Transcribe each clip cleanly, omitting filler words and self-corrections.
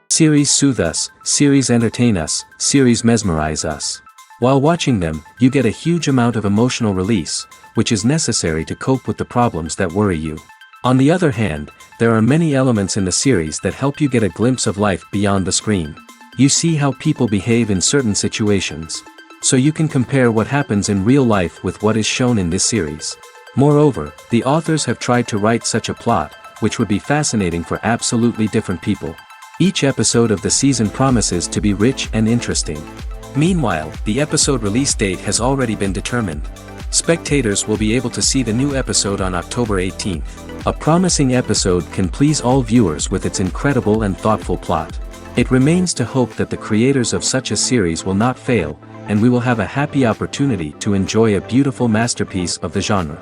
Series soothe us, series entertain us, series mesmerize us. While watching them, you get a huge amount of emotional release, which is necessary to cope with the problems that worry you. On the other hand, there are many elements in the series that help you get a glimpse of life beyond the screen. You see how people behave in certain situations. So you can compare what happens in real life with what is shown in this series. Moreover, the authors have tried to write such a plot, which would be fascinating for absolutely different people. Each episode of the season promises to be rich and interesting. Meanwhile, the episode release date has already been determined. Spectators will be able to see the new episode on October 18th. A promising episode can please all viewers with its incredible and thoughtful plot. It remains to hope that the creators of such a series will not fail, and we will have a happy opportunity to enjoy a beautiful masterpiece of the genre.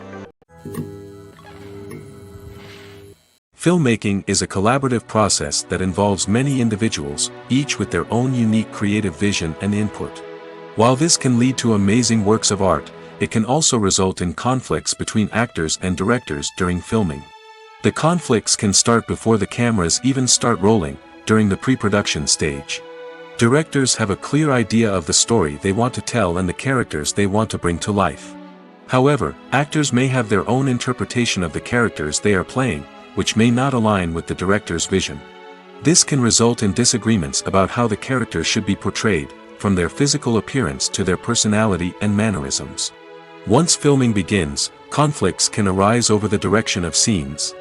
Filmmaking is a collaborative process that involves many individuals, each with their own unique creative vision and input. While this can lead to amazing works of art, it can also result in conflicts between actors and directors during filming. The conflicts can start before the cameras even start rolling, during the pre-production stage. Directors have a clear idea of the story they want to tell and the characters they want to bring to life. However, actors may have their own interpretation of the characters they are playing, which may not align with the director's vision. This can result in disagreements about how the characters should be portrayed, from their physical appearance to their personality and mannerisms. Once filming begins, conflicts can arise over the direction of scenes.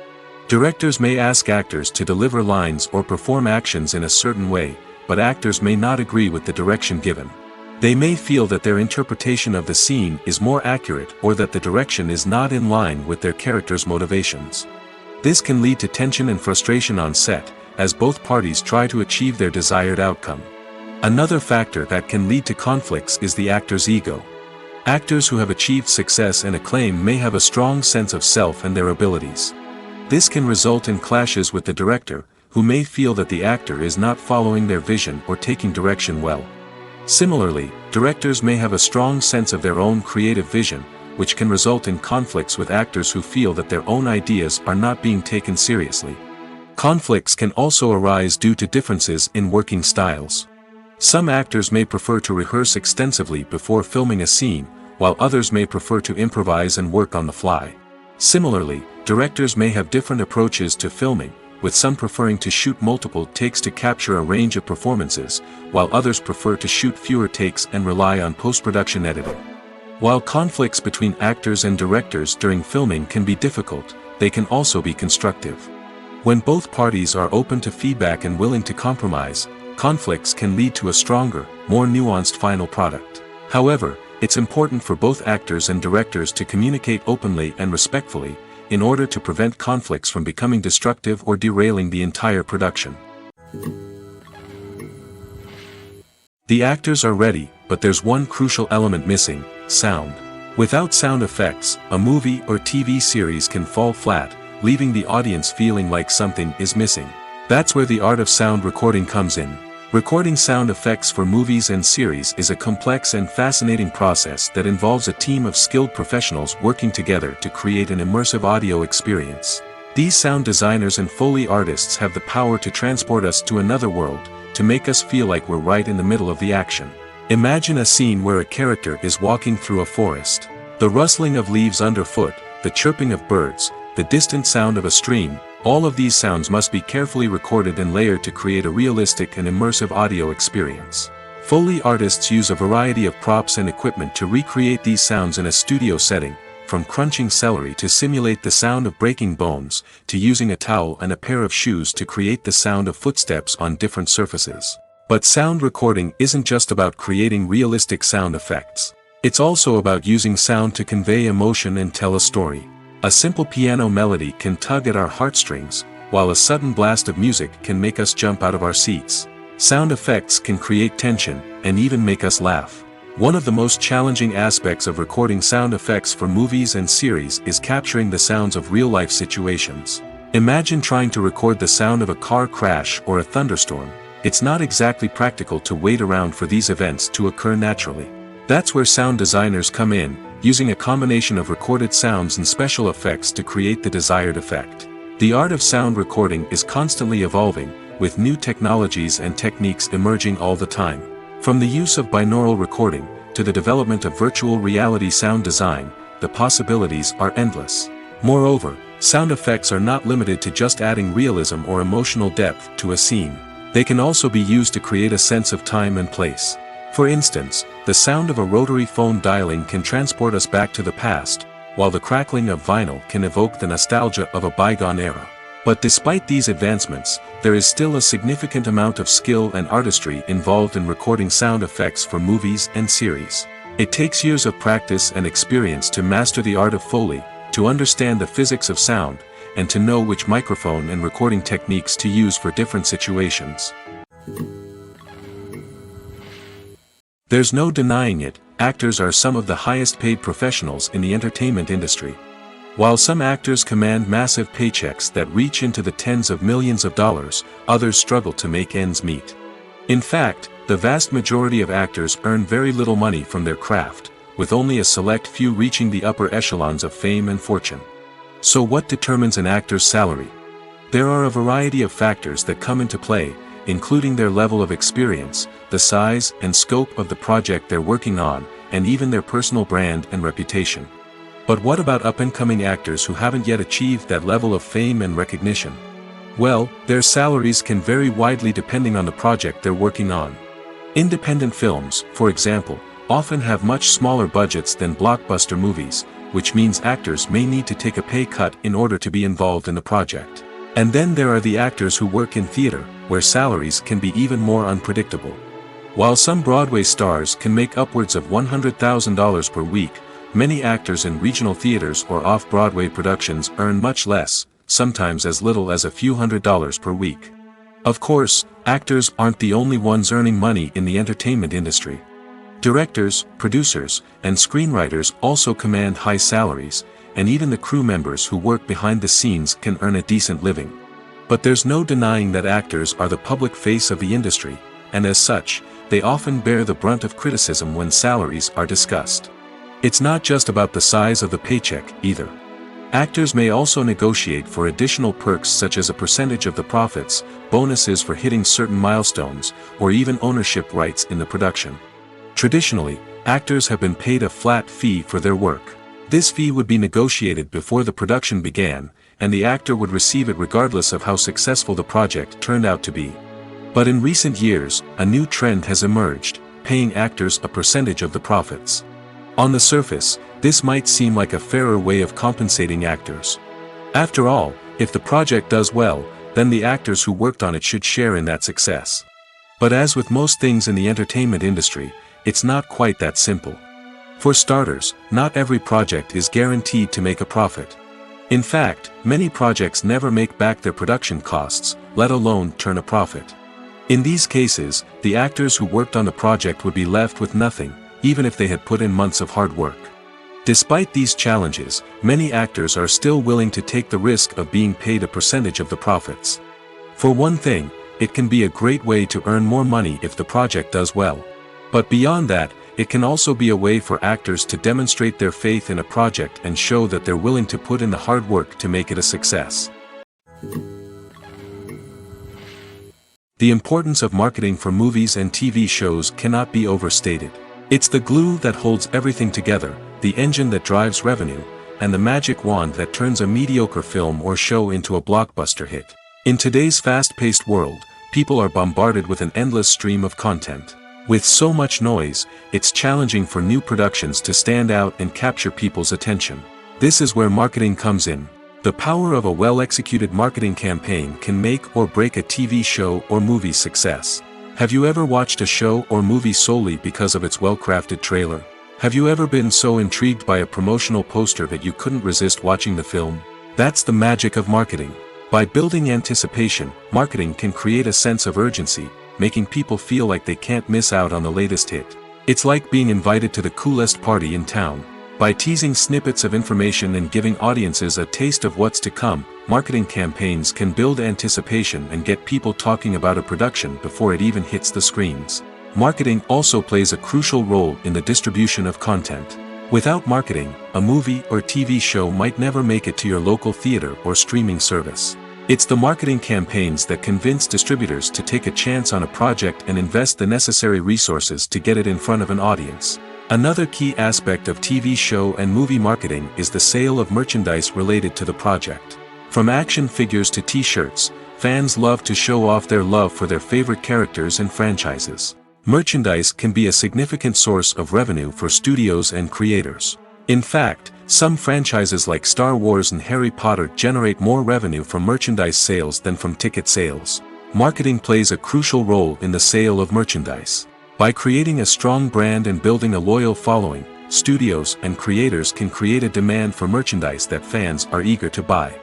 Directors may ask actors to deliver lines or perform actions in a certain way, but actors may not agree with the direction given. They may feel that their interpretation of the scene is more accurate or that the direction is not in line with their character's motivations. This can lead to tension and frustration on set, as both parties try to achieve their desired outcome. Another factor that can lead to conflicts is the actor's ego. Actors who have achieved success and acclaim may have a strong sense of self and their abilities. This can result in clashes with the director, who may feel that the actor is not following their vision or taking direction well. Similarly, directors may have a strong sense of their own creative vision, which can result in conflicts with actors who feel that their own ideas are not being taken seriously. Conflicts can also arise due to differences in working styles. Some actors may prefer to rehearse extensively before filming a scene, while others may prefer to improvise and work on the fly. Similarly, directors may have different approaches to filming, with some preferring to shoot multiple takes to capture a range of performances, while others prefer to shoot fewer takes and rely on post-production editing. While conflicts between actors and directors during filming can be difficult, they can also be constructive. When both parties are open to feedback and willing to compromise, conflicts can lead to a stronger, more nuanced final product. However, it's important for both actors and directors to communicate openly and respectfully, in order to prevent conflicts from becoming destructive or derailing the entire production. The actors are ready, but there's one crucial element missing: sound. Without sound effects, a movie or TV series can fall flat, leaving the audience feeling like something is missing. That's where the art of sound recording comes in. Recording sound effects for movies and series is a complex and fascinating process that involves a team of skilled professionals working together to create an immersive audio experience. These sound designers and Foley artists have the power to transport us to another world, to make us feel like we're right in the middle of the action. Imagine a scene where a character is walking through a forest. The rustling of leaves underfoot, the chirping of birds, the distant sound of a stream, all of these sounds must be carefully recorded and layered to create a realistic and immersive audio experience. Foley artists use a variety of props and equipment to recreate these sounds in a studio setting, from crunching celery to simulate the sound of breaking bones, to using a towel and a pair of shoes to create the sound of footsteps on different surfaces. But sound recording isn't just about creating realistic sound effects. It's also about using sound to convey emotion and tell a story. A simple piano melody can tug at our heartstrings, while a sudden blast of music can make us jump out of our seats. Sound effects can create tension, and even make us laugh. One of the most challenging aspects of recording sound effects for movies and series is capturing the sounds of real-life situations. Imagine trying to record the sound of a car crash or a thunderstorm. It's not exactly practical to wait around for these events to occur naturally. That's where sound designers come in, using a combination of recorded sounds and special effects to create the desired effect. The art of sound recording is constantly evolving, with new technologies and techniques emerging all the time. From the use of binaural recording, to the development of virtual reality sound design, the possibilities are endless. Moreover, sound effects are not limited to just adding realism or emotional depth to a scene. They can also be used to create a sense of time and place. For instance, the sound of a rotary phone dialing can transport us back to the past, while the crackling of vinyl can evoke the nostalgia of a bygone era. But despite these advancements, there is still a significant amount of skill and artistry involved in recording sound effects for movies and series. It takes years of practice and experience to master the art of Foley, to understand the physics of sound, and to know which microphone and recording techniques to use for different situations. There's no denying it, actors are some of the highest paid professionals in the entertainment industry. While some actors command massive paychecks that reach into the tens of millions of dollars, others struggle to make ends meet. In fact, the vast majority of actors earn very little money from their craft, with only a select few reaching the upper echelons of fame and fortune. So what determines an actor's salary? There are a variety of factors that come into play, including their level of experience, the size and scope of the project they're working on, and even their personal brand and reputation. But what about up-and-coming actors who haven't yet achieved that level of fame and recognition? Well, their salaries can vary widely depending on the project they're working on. Independent films, for example, often have much smaller budgets than blockbuster movies, which means actors may need to take a pay cut in order to be involved in the project. And then there are the actors who work in theater, where salaries can be even more unpredictable. While some Broadway stars can make upwards of $100,000 per week, many actors in regional theaters or off-Broadway productions earn much less, sometimes as little as a few $100s per week. Of course, actors aren't the only ones earning money in the entertainment industry. Directors, producers, and screenwriters also command high salaries, and even the crew members who work behind the scenes can earn a decent living. But there's no denying that actors are the public face of the industry, and as such, they often bear the brunt of criticism when salaries are discussed. It's not just about the size of the paycheck, either. Actors may also negotiate for additional perks such as a percentage of the profits, bonuses for hitting certain milestones, or even ownership rights in the production. Traditionally, actors have been paid a flat fee for their work. This fee would be negotiated before the production began, and the actor would receive it regardless of how successful the project turned out to be. But in recent years, a new trend has emerged, paying actors a percentage of the profits. On the surface, this might seem like a fairer way of compensating actors. After all, if the project does well, then the actors who worked on it should share in that success. But as with most things in the entertainment industry, it's not quite that simple. For starters, not every project is guaranteed to make a profit. In fact, many projects never make back their production costs, let alone turn a profit. In these cases, the actors who worked on the project would be left with nothing, even if they had put in months of hard work. Despite these challenges, many actors are still willing to take the risk of being paid a percentage of the profits. For one thing, it can be a great way to earn more money if the project does well. But beyond that, it can also be a way for actors to demonstrate their faith in a project and show that they're willing to put in the hard work to make it a success. The importance of marketing for movies and TV shows cannot be overstated. It's the glue that holds everything together, the engine that drives revenue, and the magic wand that turns a mediocre film or show into a blockbuster hit. In today's fast-paced world, people are bombarded with an endless stream of content. With so much noise, it's challenging for new productions to stand out and capture people's attention. This is where marketing comes in. The power of a well-executed marketing campaign can make or break a TV show or movie's success. Have you ever watched a show or movie solely because of its well-crafted trailer? Have you ever been so intrigued by a promotional poster that you couldn't resist watching the film? That's the magic of marketing. By building anticipation, marketing can create a sense of urgency, making people feel like they can't miss out on the latest hit. It's like being invited to the coolest party in town. By teasing snippets of information and giving audiences a taste of what's to come, marketing campaigns can build anticipation and get people talking about a production before it even hits the screens. Marketing also plays a crucial role in the distribution of content. Without marketing, a movie or TV show might never make it to your local theater or streaming service. It's the marketing campaigns that convince distributors to take a chance on a project and invest the necessary resources to get it in front of an audience. Another key aspect of TV show and movie marketing is the sale of merchandise related to the project. From action figures to t-shirts, fans love to show off their love for their favorite characters and franchises. Merchandise can be a significant source of revenue for studios and creators. In fact, some franchises like Star Wars and Harry Potter generate more revenue from merchandise sales than from ticket sales. Marketing plays a crucial role in the sale of merchandise. By creating a strong brand and building a loyal following, studios and creators can create a demand for merchandise that fans are eager to buy.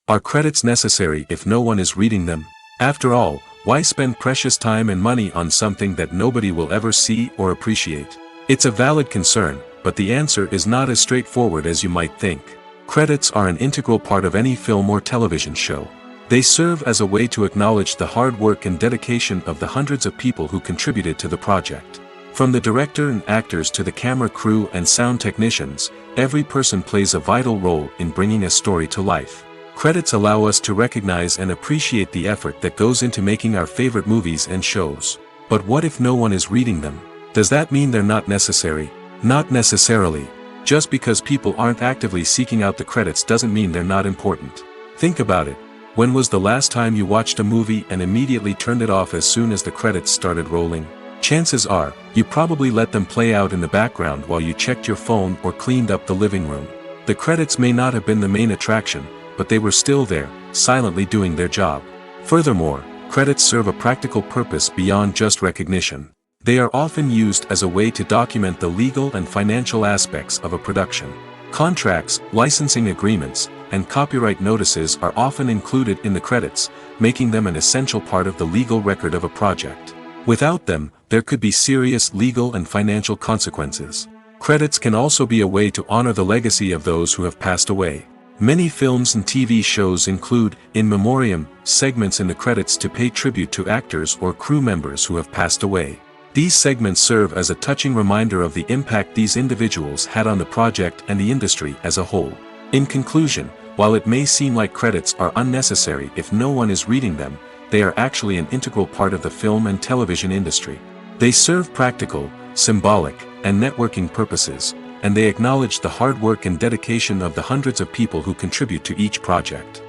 Are credits necessary if no one is reading them? After all, why spend precious time and money on something that nobody will ever see or appreciate? It's a valid concern, but the answer is not as straightforward as you might think. Credits are an integral part of any film or television show. They serve as a way to acknowledge the hard work and dedication of the hundreds of people who contributed to the project. From the director and actors to the camera crew and sound technicians, every person plays a vital role in bringing a story to life. Credits allow us to recognize and appreciate the effort that goes into making our favorite movies and shows. But what if no one is reading them? Does that mean they're not necessary? Not necessarily. Just because people aren't actively seeking out the credits doesn't mean they're not important. Think about it. When was the last time you watched a movie and immediately turned it off as soon as the credits started rolling? Chances are, you probably let them play out in the background while you checked your phone or cleaned up the living room. The credits may not have been the main attraction, but they were still there, silently doing their job. Furthermore, credits serve a practical purpose beyond just recognition. They are often used as a way to document the legal and financial aspects of a production. Contracts, licensing agreements, and copyright notices are often included in the credits, making them an essential part of the legal record of a project. Without them, there could be serious legal and financial consequences. Credits can also be a way to honor the legacy of those who have passed away. Many films and TV shows include, in memoriam, segments in the credits to pay tribute to actors or crew members who have passed away. These segments serve as a touching reminder of the impact these individuals had on the project and the industry as a whole. In conclusion, while it may seem like credits are unnecessary if no one is reading them, they are actually an integral part of the film and television industry. They serve practical, symbolic, and networking purposes, and they acknowledge the hard work and dedication of the hundreds of people who contribute to each project.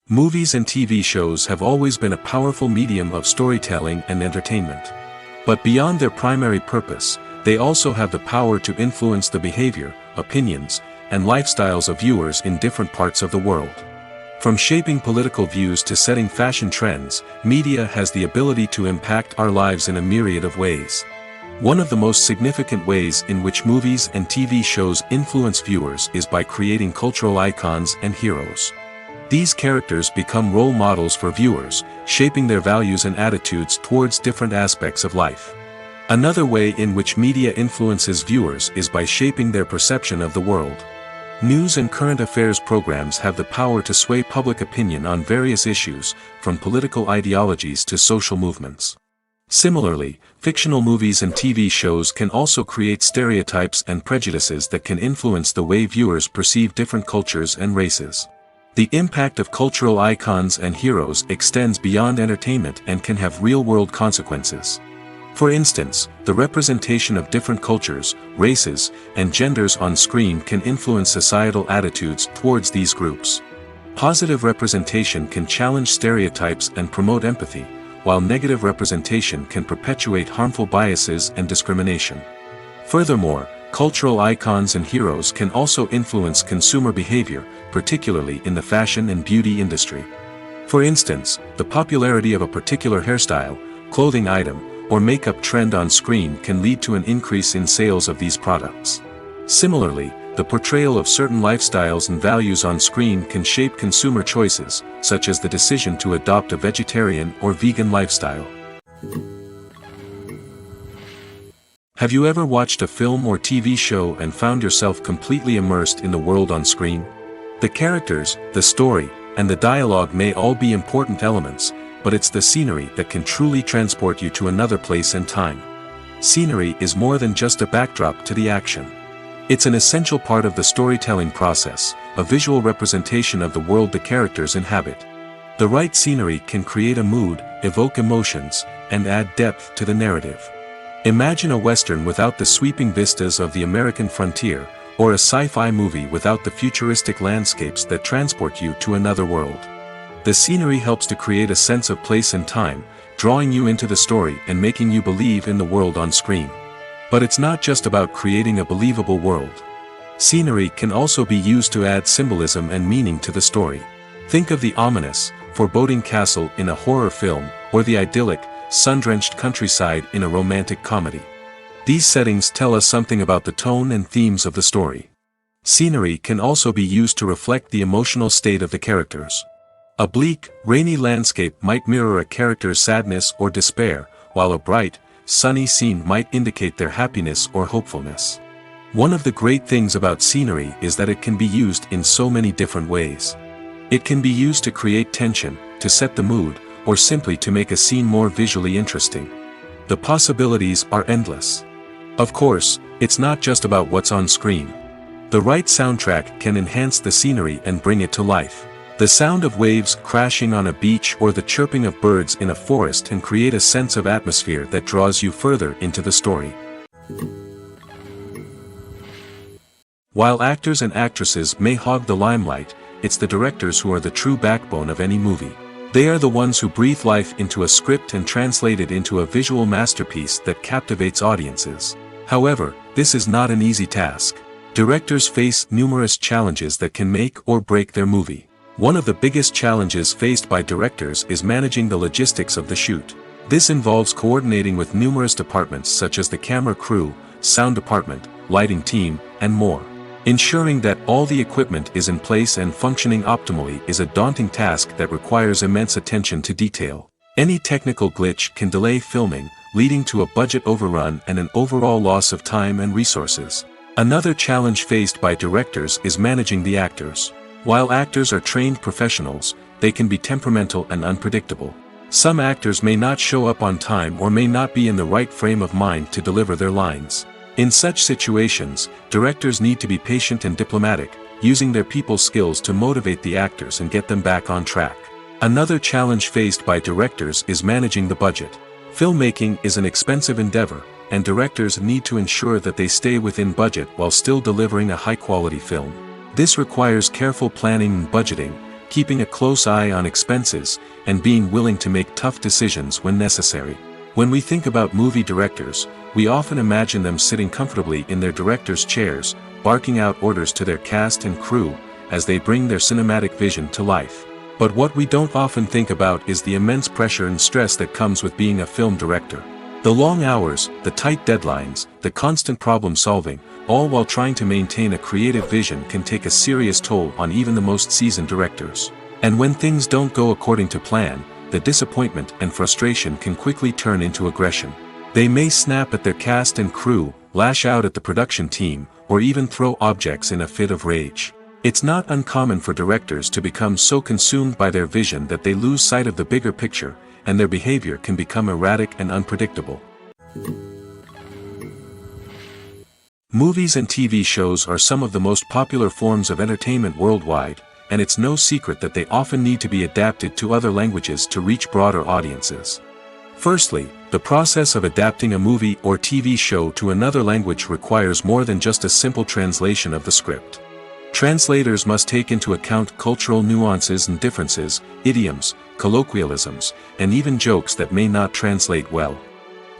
Movies and TV shows have always been a powerful medium of storytelling and entertainment. But beyond their primary purpose, they also have the power to influence the behavior, opinions, and lifestyles of viewers in different parts of the world. From shaping political views to setting fashion trends, media has the ability to impact our lives in a myriad of ways. One of the most significant ways in which movies and TV shows influence viewers is by creating cultural icons and heroes. These characters become role models for viewers, shaping their values and attitudes towards different aspects of life. Another way in which media influences viewers is by shaping their perception of the world. News and current affairs programs have the power to sway public opinion on various issues, from political ideologies to social movements. Similarly, fictional movies and TV shows can also create stereotypes and prejudices that can influence the way viewers perceive different cultures and races. The impact of cultural icons and heroes extends beyond entertainment and can have real-world consequences. For instance, the representation of different cultures, races, and genders on screen can influence societal attitudes towards these groups. Positive representation can challenge stereotypes and promote empathy, while negative representation can perpetuate harmful biases and discrimination. Furthermore, cultural icons and heroes can also influence consumer behavior, particularly in the fashion and beauty industry. For instance, the popularity of a particular hairstyle, clothing item, or makeup trend on screen can lead to an increase in sales of these products. Similarly, the portrayal of certain lifestyles and values on screen can shape consumer choices, such as the decision to adopt a vegetarian or vegan lifestyle. Have you ever watched a film or TV show and found yourself completely immersed in the world on screen? The characters, the story, and the dialogue may all be important elements, but it's the scenery that can truly transport you to another place and time. Scenery is more than just a backdrop to the action. It's an essential part of the storytelling process, a visual representation of the world the characters inhabit. The right scenery can create a mood, evoke emotions, and add depth to the narrative. Imagine a Western without the sweeping vistas of the American frontier, or a sci-fi movie without the futuristic landscapes that transport you to another world. The scenery helps to create a sense of place and time, drawing you into the story and making you believe in the world on screen. But it's not just about creating a believable world. Scenery can also be used to add symbolism and meaning to the story. Think of the ominous, foreboding castle in a horror film, or the idyllic, sun-drenched countryside in a romantic comedy. These settings tell us something about the tone and themes of the story. Scenery can also be used to reflect the emotional state of the characters. A bleak, rainy landscape might mirror a character's sadness or despair, while a bright, sunny scene might indicate their happiness or hopefulness. One of the great things about scenery is that it can be used in so many different ways. It can be used to create tension, to set the mood, or simply to make a scene more visually interesting. The possibilities are endless. Of course, it's not just about what's on screen. The right soundtrack can enhance the scenery and bring it to life. The sound of waves crashing on a beach or the chirping of birds in a forest can create a sense of atmosphere that draws you further into the story. While actors and actresses may hog the limelight, it's the directors who are the true backbone of any movie. They are the ones who breathe life into a script and translate it into a visual masterpiece that captivates audiences. However, this is not an easy task. Directors face numerous challenges that can make or break their movie. One of the biggest challenges faced by directors is managing the logistics of the shoot. This involves coordinating with numerous departments such as the camera crew, sound department, lighting team, and more. Ensuring that all the equipment is in place and functioning optimally is a daunting task that requires immense attention to detail. Any technical glitch can delay filming, leading to a budget overrun and an overall loss of time and resources. Another challenge faced by directors is managing the actors. While actors are trained professionals, they can be temperamental and unpredictable. Some actors may not show up on time or may not be in the right frame of mind to deliver their lines. In such situations, directors need to be patient and diplomatic, using their people skills to motivate the actors and get them back on track. Another challenge faced by directors is managing the budget. Filmmaking is an expensive endeavor, and directors need to ensure that they stay within budget while still delivering a high-quality film. This requires careful planning and budgeting, keeping a close eye on expenses, and being willing to make tough decisions when necessary. When we think about movie directors, we often imagine them sitting comfortably in their director's chairs, barking out orders to their cast and crew, as they bring their cinematic vision to life. But what we don't often think about is the immense pressure and stress that comes with being a film director. The long hours, the tight deadlines, the constant problem solving, all while trying to maintain a creative vision can take a serious toll on even the most seasoned directors. And when things don't go according to plan, the disappointment and frustration can quickly turn into aggression. They may snap at their cast and crew, lash out at the production team, or even throw objects in a fit of rage. It's not uncommon for directors to become so consumed by their vision that they lose sight of the bigger picture, and their behavior can become erratic and unpredictable. Movies and TV shows are some of the most popular forms of entertainment worldwide, and it's no secret that they often need to be adapted to other languages to reach broader audiences. Firstly, the process of adapting a movie or TV show to another language requires more than just a simple translation of the script. Translators must take into account cultural nuances and differences, idioms, colloquialisms, and even jokes that may not translate well.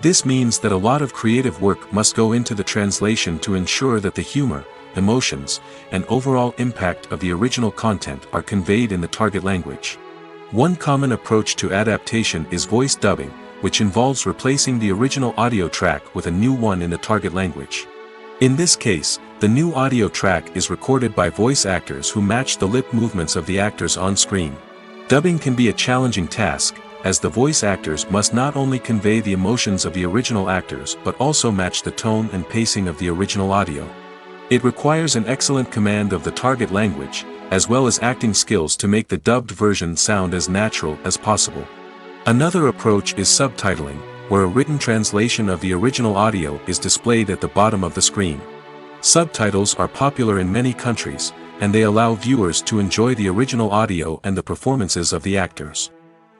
This means that a lot of creative work must go into the translation to ensure that the humor, emotions, and overall impact of the original content are conveyed in the target language. One common approach to adaptation is voice dubbing, which involves replacing the original audio track with a new one in the target language. In this case, the new audio track is recorded by voice actors who match the lip movements of the actors on screen. Dubbing can be a challenging task, as the voice actors must not only convey the emotions of the original actors but also match the tone and pacing of the original audio. It requires an excellent command of the target language, as well as acting skills to make the dubbed version sound as natural as possible. Another approach is subtitling, where a written translation of the original audio is displayed at the bottom of the screen. Subtitles are popular in many countries, and they allow viewers to enjoy the original audio and the performances of the actors.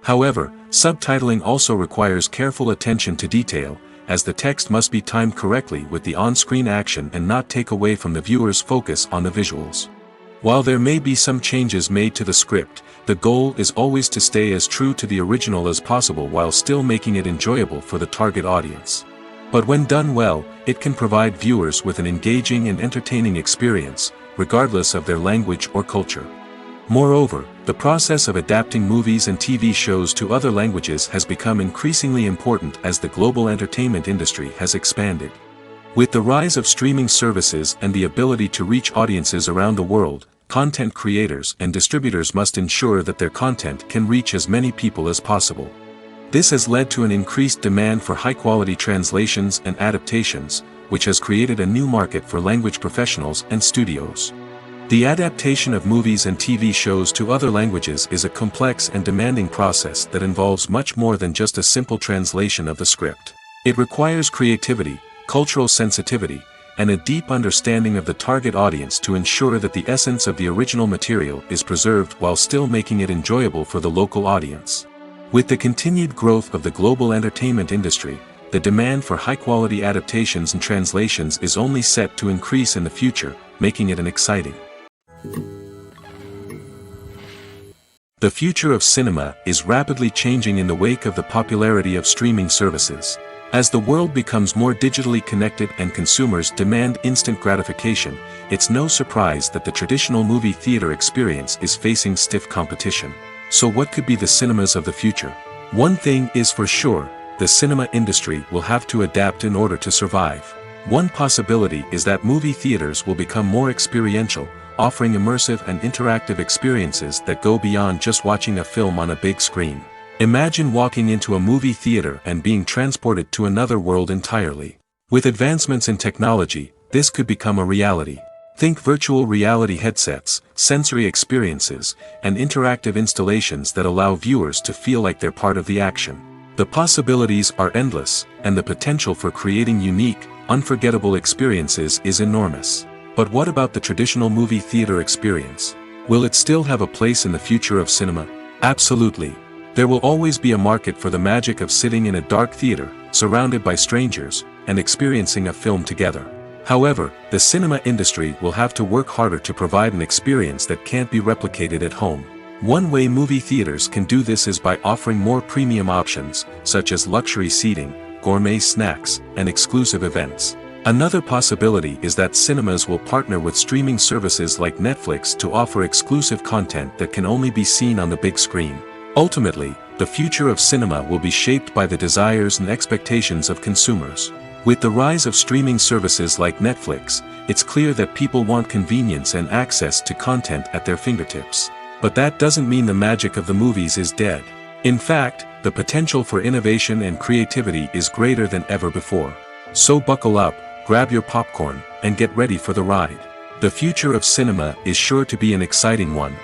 However, subtitling also requires careful attention to detail, as the text must be timed correctly with the on-screen action and not take away from the viewer's focus on the visuals. While there may be some changes made to the script, the goal is always to stay as true to the original as possible while still making it enjoyable for the target audience. But when done well, it can provide viewers with an engaging and entertaining experience, regardless of their language or culture. Moreover, the process of adapting movies and TV shows to other languages has become increasingly important as the global entertainment industry has expanded. With the rise of streaming services and the ability to reach audiences around the world, content creators and distributors must ensure that their content can reach as many people as possible. This has led to an increased demand for high-quality translations and adaptations, which has created a new market for language professionals and studios. The adaptation of movies and TV shows to other languages is a complex and demanding process that involves much more than just a simple translation of the script. It requires creativity, cultural sensitivity, and a deep understanding of the target audience to ensure that the essence of the original material is preserved while still making it enjoyable for the local audience. With the continued growth of the global entertainment industry, the demand for high-quality adaptations and translations is only set to increase in the future, making it an exciting. The future of cinema is rapidly changing in the wake of the popularity of streaming services. As the world becomes more digitally connected and consumers demand instant gratification, it's no surprise that the traditional movie theater experience is facing stiff competition. So what could be the cinemas of the future? One thing is for sure, the cinema industry will have to adapt in order to survive. One possibility is that movie theaters will become more experiential, offering immersive and interactive experiences that go beyond just watching a film on a big screen. Imagine walking into a movie theater and being transported to another world entirely. With advancements in technology, this could become a reality. Think virtual reality headsets, sensory experiences, and interactive installations that allow viewers to feel like they're part of the action. The possibilities are endless, and the potential for creating unique, unforgettable experiences is enormous. But what about the traditional movie theater experience? Will it still have a place in the future of cinema? Absolutely. There will always be a market for the magic of sitting in a dark theater, surrounded by strangers, and experiencing a film together. However, the cinema industry will have to work harder to provide an experience that can't be replicated at home. One way movie theaters can do this is by offering more premium options, such as luxury seating, gourmet snacks, and exclusive events. Another possibility is that cinemas will partner with streaming services like Netflix to offer exclusive content that can only be seen on the big screen. Ultimately, the future of cinema will be shaped by the desires and expectations of consumers. With the rise of streaming services like Netflix, it's clear that people want convenience and access to content at their fingertips. But that doesn't mean the magic of the movies is dead. In fact, the potential for innovation and creativity is greater than ever before. So buckle up, grab your popcorn, and get ready for the ride. The future of cinema is sure to be an exciting one.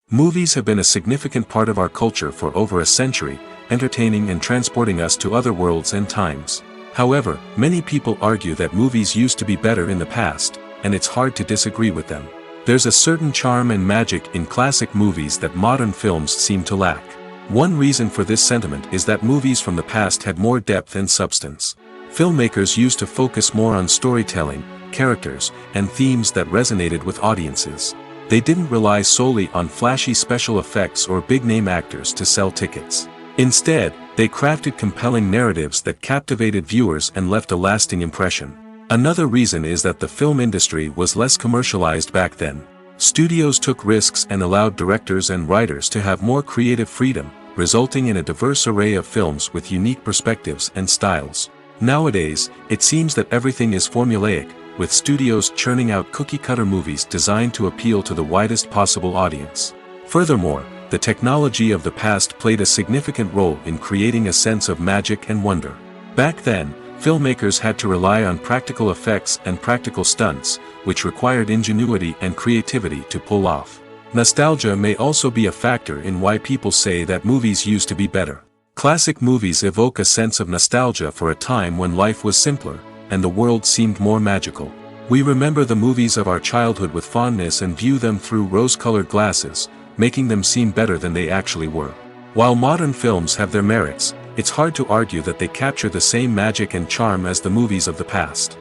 Movies have been a significant part of our culture for over a century, entertaining and transporting us to other worlds and times. However, many people argue that movies used to be better in the past, and it's hard to disagree with them. There's a certain charm and magic in classic movies that modern films seem to lack. One reason for this sentiment is that movies from the past had more depth and substance. Filmmakers used to focus more on storytelling, characters, and themes that resonated with audiences. They didn't rely solely on flashy special effects or big-name actors to sell tickets. Instead, they crafted compelling narratives that captivated viewers and left a lasting impression. Another reason is that the film industry was less commercialized back then. Studios took risks and allowed directors and writers to have more creative freedom, resulting in a diverse array of films with unique perspectives and styles. Nowadays, it seems that everything is formulaic, with studios churning out cookie-cutter movies designed to appeal to the widest possible audience. Furthermore, the technology of the past played a significant role in creating a sense of magic and wonder. Back then, filmmakers had to rely on practical effects and practical stunts, which required ingenuity and creativity to pull off. Nostalgia may also be a factor in why people say that movies used to be better. Classic movies evoke a sense of nostalgia for a time when life was simpler, and the world seemed more magical. We remember the movies of our childhood with fondness and view them through rose-colored glasses, making them seem better than they actually were. While modern films have their merits, it's hard to argue that they capture the same magic and charm as the movies of the past.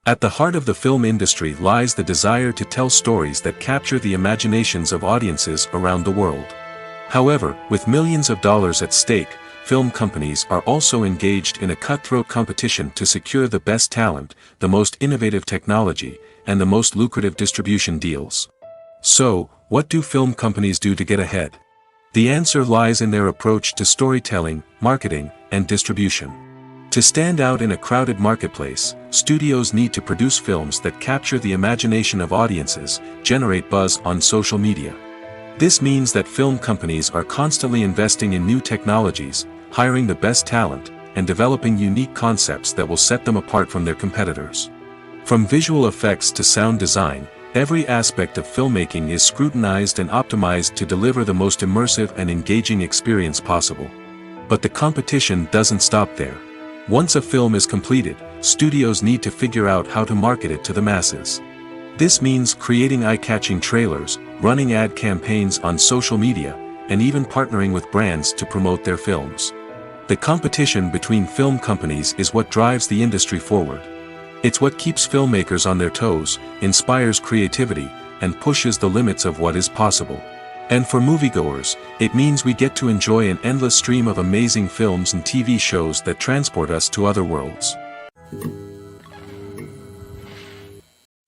At the heart of the film industry lies the desire to tell stories that capture the imaginations of audiences around the world. However, with millions of dollars at stake, film companies are also engaged in a cutthroat competition to secure the best talent, the most innovative technology, and the most lucrative distribution deals. So, what do film companies do to get ahead? The answer lies in their approach to storytelling, marketing, and distribution. To stand out in a crowded marketplace, studios need to produce films that capture the imagination of audiences, generate buzz on social media. This means that film companies are constantly investing in new technologies, hiring the best talent, and developing unique concepts that will set them apart from their competitors. From visual effects to sound design, every aspect of filmmaking is scrutinized and optimized to deliver the most immersive and engaging experience possible. But the competition doesn't stop there. Once a film is completed, studios need to figure out how to market it to the masses. This means creating eye-catching trailers, running ad campaigns on social media, and even partnering with brands to promote their films. The competition between film companies is what drives the industry forward. It's what keeps filmmakers on their toes, inspires creativity, and pushes the limits of what is possible. And for moviegoers, it means we get to enjoy an endless stream of amazing films and TV shows that transport us to other worlds.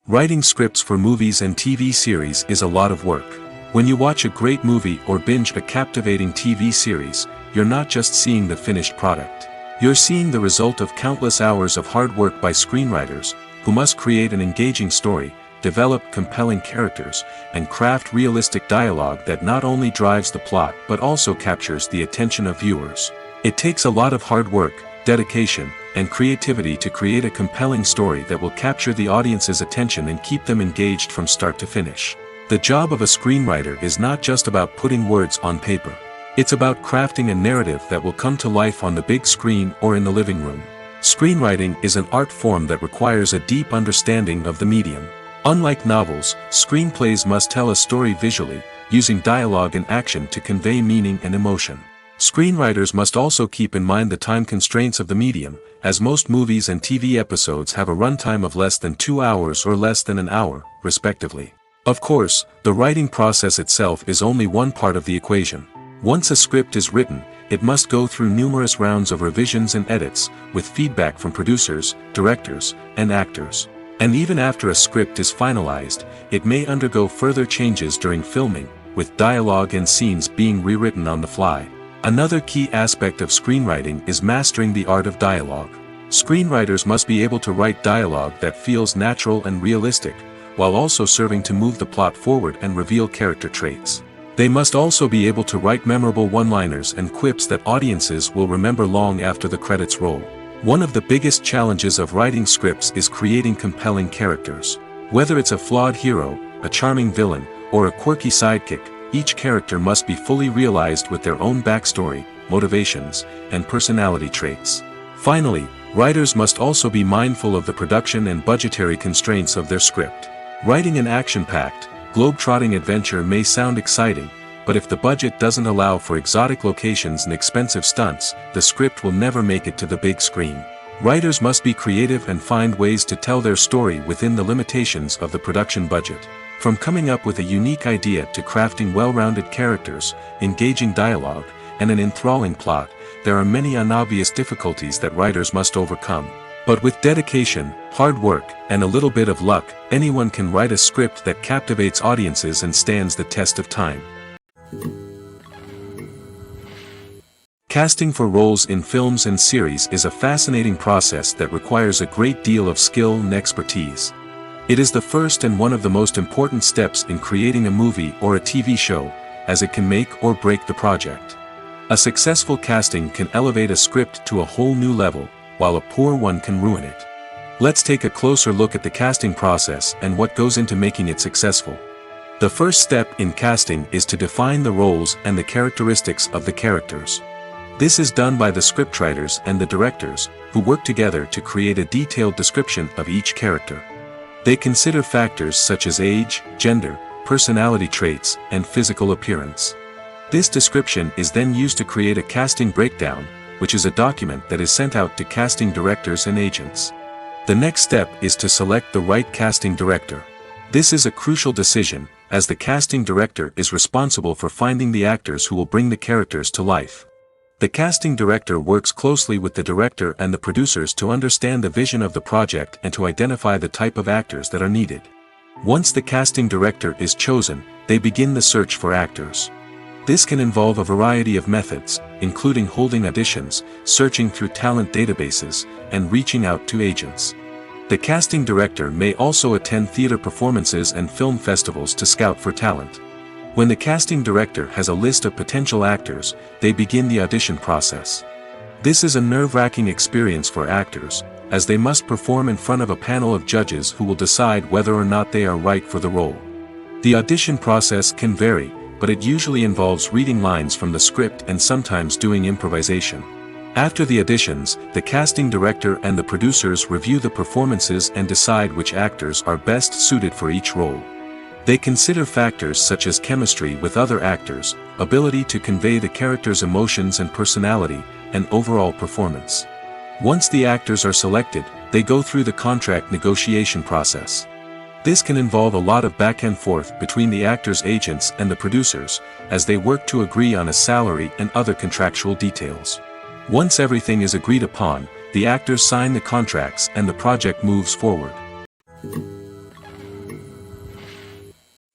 Writing scripts for movies and TV series is a lot of work. When you watch a great movie or binge a captivating TV series, you're not just seeing the finished product. You're seeing the result of countless hours of hard work by screenwriters, who must create an engaging story, develop compelling characters, and craft realistic dialogue that not only drives the plot but also captures the attention of viewers. It takes a lot of hard work, dedication, and creativity to create a compelling story that will capture the audience's attention and keep them engaged from start to finish. The job of a screenwriter is not just about putting words on paper. It's about crafting a narrative that will come to life on the big screen or in the living room. Screenwriting is an art form that requires a deep understanding of the medium. Unlike novels, screenplays must tell a story visually, using dialogue and action to convey meaning and emotion. Screenwriters must also keep in mind the time constraints of the medium, as most movies and TV episodes have a runtime of less than 2 hours or less than an hour, respectively. Of course, the writing process itself is only one part of the equation. Once a script is written, it must go through numerous rounds of revisions and edits, with feedback from producers, directors, and actors. And even after a script is finalized, it may undergo further changes during filming, with dialogue and scenes being rewritten on the fly. Another key aspect of screenwriting is mastering the art of dialogue. Screenwriters must be able to write dialogue that feels natural and realistic, while also serving to move the plot forward and reveal character traits. They must also be able to write memorable one-liners and quips that audiences will remember long after the credits roll. One of the biggest challenges of writing scripts is creating compelling characters. Whether it's a flawed hero, a charming villain, or a quirky sidekick, each character must be fully realized with their own backstory, motivations, and personality traits. Finally, writers must also be mindful of the production and budgetary constraints of their script. Writing an action-packed, globe-trotting adventure may sound exciting, but if the budget doesn't allow for exotic locations and expensive stunts, the script will never make it to the big screen. Writers must be creative and find ways to tell their story within the limitations of the production budget. From coming up with a unique idea to crafting well-rounded characters, engaging dialogue, and an enthralling plot, there are many unobvious difficulties that writers must overcome. But with dedication, hard work, and a little bit of luck, anyone can write a script that captivates audiences and stands the test of time. Casting for roles in films and series is a fascinating process that requires a great deal of skill and expertise. It is the first and one of the most important steps in creating a movie or a TV show, as it can make or break the project. A successful casting can elevate a script to a whole new level, while a poor one can ruin it. Let's take a closer look at the casting process and what goes into making it successful. The first step in casting is to define the roles and the characteristics of the characters. This is done by the scriptwriters and the directors, who work together to create a detailed description of each character. They consider factors such as age, gender, personality traits, and physical appearance. This description is then used to create a casting breakdown, which is a document that is sent out to casting directors and agents. The next step is to select the right casting director. This is a crucial decision, as the casting director is responsible for finding the actors who will bring the characters to life. The casting director works closely with the director and the producers to understand the vision of the project and to identify the type of actors that are needed. Once the casting director is chosen, they begin the search for actors. This can involve a variety of methods, including holding auditions, searching through talent databases, and reaching out to agents. The casting director may also attend theater performances and film festivals to scout for talent. When the casting director has a list of potential actors, they begin the audition process. This is a nerve-wracking experience for actors, as they must perform in front of a panel of judges who will decide whether or not they are right for the role. The audition process can vary, but it usually involves reading lines from the script and sometimes doing improvisation. After the auditions, the casting director and the producers review the performances and decide which actors are best suited for each role. They consider factors such as chemistry with other actors, ability to convey the character's emotions and personality, and overall performance. Once the actors are selected, they go through the contract negotiation process. This can involve a lot of back and forth between the actors' agents and the producers, as they work to agree on a salary and other contractual details. Once everything is agreed upon, the actors sign the contracts and the project moves forward.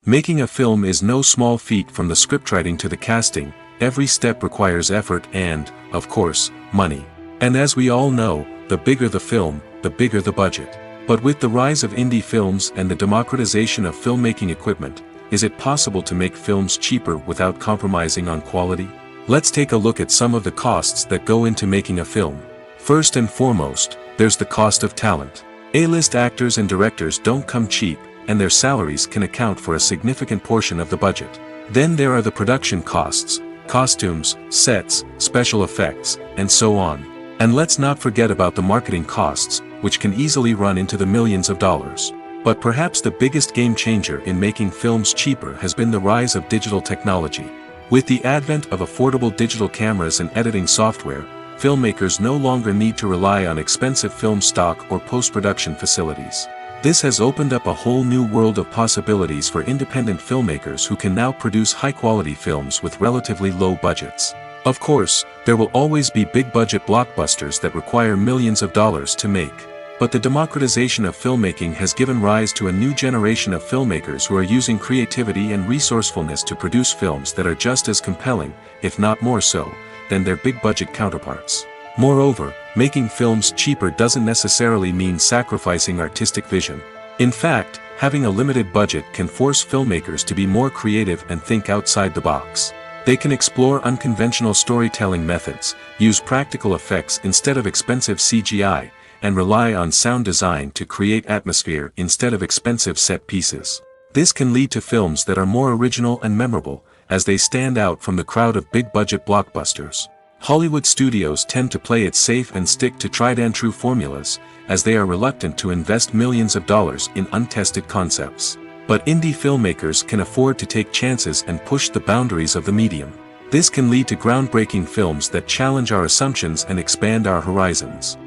Making a film is no small feat. From the scriptwriting to the casting, every step requires effort and, of course, money. And as we all know, the bigger the film, the bigger the budget. But with the rise of indie films and the democratization of filmmaking equipment, is it possible to make films cheaper without compromising on quality? Let's take a look at some of the costs that go into making a film. First and foremost, there's the cost of talent. A-list actors and directors don't come cheap, and their salaries can account for a significant portion of the budget. Then there are the production costs, costumes, sets, special effects, and so on. And let's not forget about the marketing costs, which can easily run into the millions of dollars. But perhaps the biggest game changer in making films cheaper has been the rise of digital technology. With the advent of affordable digital cameras and editing software, filmmakers no longer need to rely on expensive film stock or post-production facilities. This has opened up a whole new world of possibilities for independent filmmakers who can now produce high-quality films with relatively low budgets. Of course, there will always be big-budget blockbusters that require millions of dollars to make. But the democratization of filmmaking has given rise to a new generation of filmmakers who are using creativity and resourcefulness to produce films that are just as compelling, if not more so, than their big-budget counterparts. Moreover, making films cheaper doesn't necessarily mean sacrificing artistic vision. In fact, having a limited budget can force filmmakers to be more creative and think outside the box. They can explore unconventional storytelling methods, use practical effects instead of expensive CGI, and rely on sound design to create atmosphere instead of expensive set pieces. This can lead to films that are more original and memorable, as they stand out from the crowd of big-budget blockbusters. Hollywood studios tend to play it safe and stick to tried-and-true formulas, as they are reluctant to invest millions of dollars in untested concepts. But indie filmmakers can afford to take chances and push the boundaries of the medium. This can lead to groundbreaking films that challenge our assumptions and expand our horizons.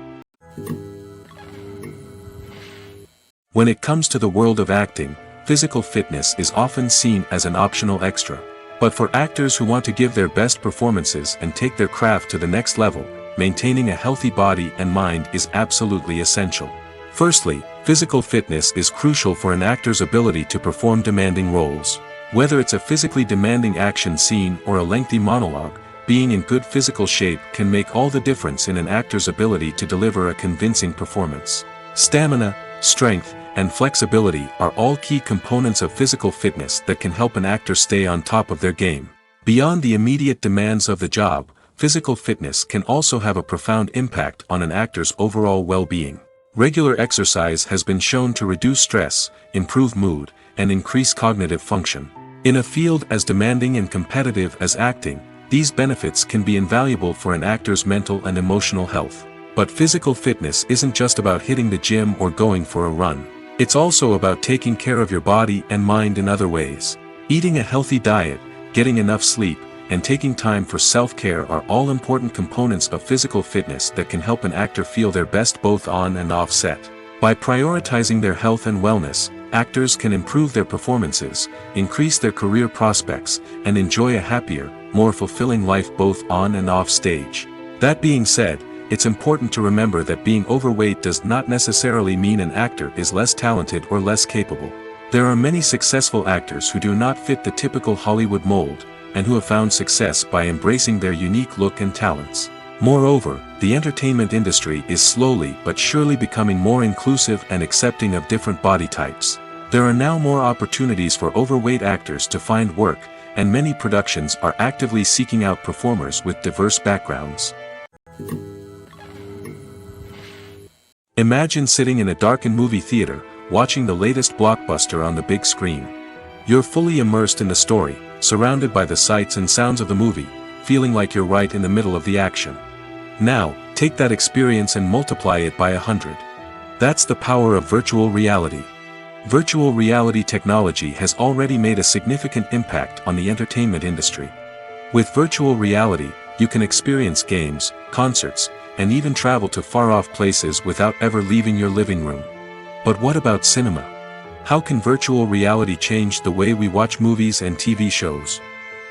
When it comes to the world of acting, physical fitness is often seen as an optional extra. But for actors who want to give their best performances and take their craft to the next level, maintaining a healthy body and mind is absolutely essential. Firstly, physical fitness is crucial for an actor's ability to perform demanding roles. Whether it's a physically demanding action scene or a lengthy monologue, being in good physical shape can make all the difference in an actor's ability to deliver a convincing performance. Stamina, strength, and flexibility are all key components of physical fitness that can help an actor stay on top of their game. Beyond the immediate demands of the job, physical fitness can also have a profound impact on an actor's overall well-being. Regular exercise has been shown to reduce stress, improve mood, and increase cognitive function. In a field as demanding and competitive as acting, these benefits can be invaluable for an actor's mental and emotional health. But physical fitness isn't just about hitting the gym or going for a run. It's also about taking care of your body and mind in other ways. Eating a healthy diet, getting enough sleep, and taking time for self-care are all important components of physical fitness that can help an actor feel their best both on and off set. By prioritizing their health and wellness, actors can improve their performances, increase their career prospects, and enjoy a happier, more fulfilling life both on and off stage. That being said, it's important to remember that being overweight does not necessarily mean an actor is less talented or less capable. There are many successful actors who do not fit the typical Hollywood mold, and who have found success by embracing their unique look and talents. Moreover, the entertainment industry is slowly but surely becoming more inclusive and accepting of different body types. There are now more opportunities for overweight actors to find work, and many productions are actively seeking out performers with diverse backgrounds. Imagine sitting in a darkened movie theater, watching the latest blockbuster on the big screen. You're fully immersed in the story, surrounded by the sights and sounds of the movie, feeling like you're right in the middle of the action. Now, take that experience and multiply it by 100. That's the power of virtual reality. Virtual reality technology has already made a significant impact on the entertainment industry. With virtual reality, you can experience games, concerts, and even travel to far-off places without ever leaving your living room. But what about cinema? How can virtual reality change the way we watch movies and TV shows?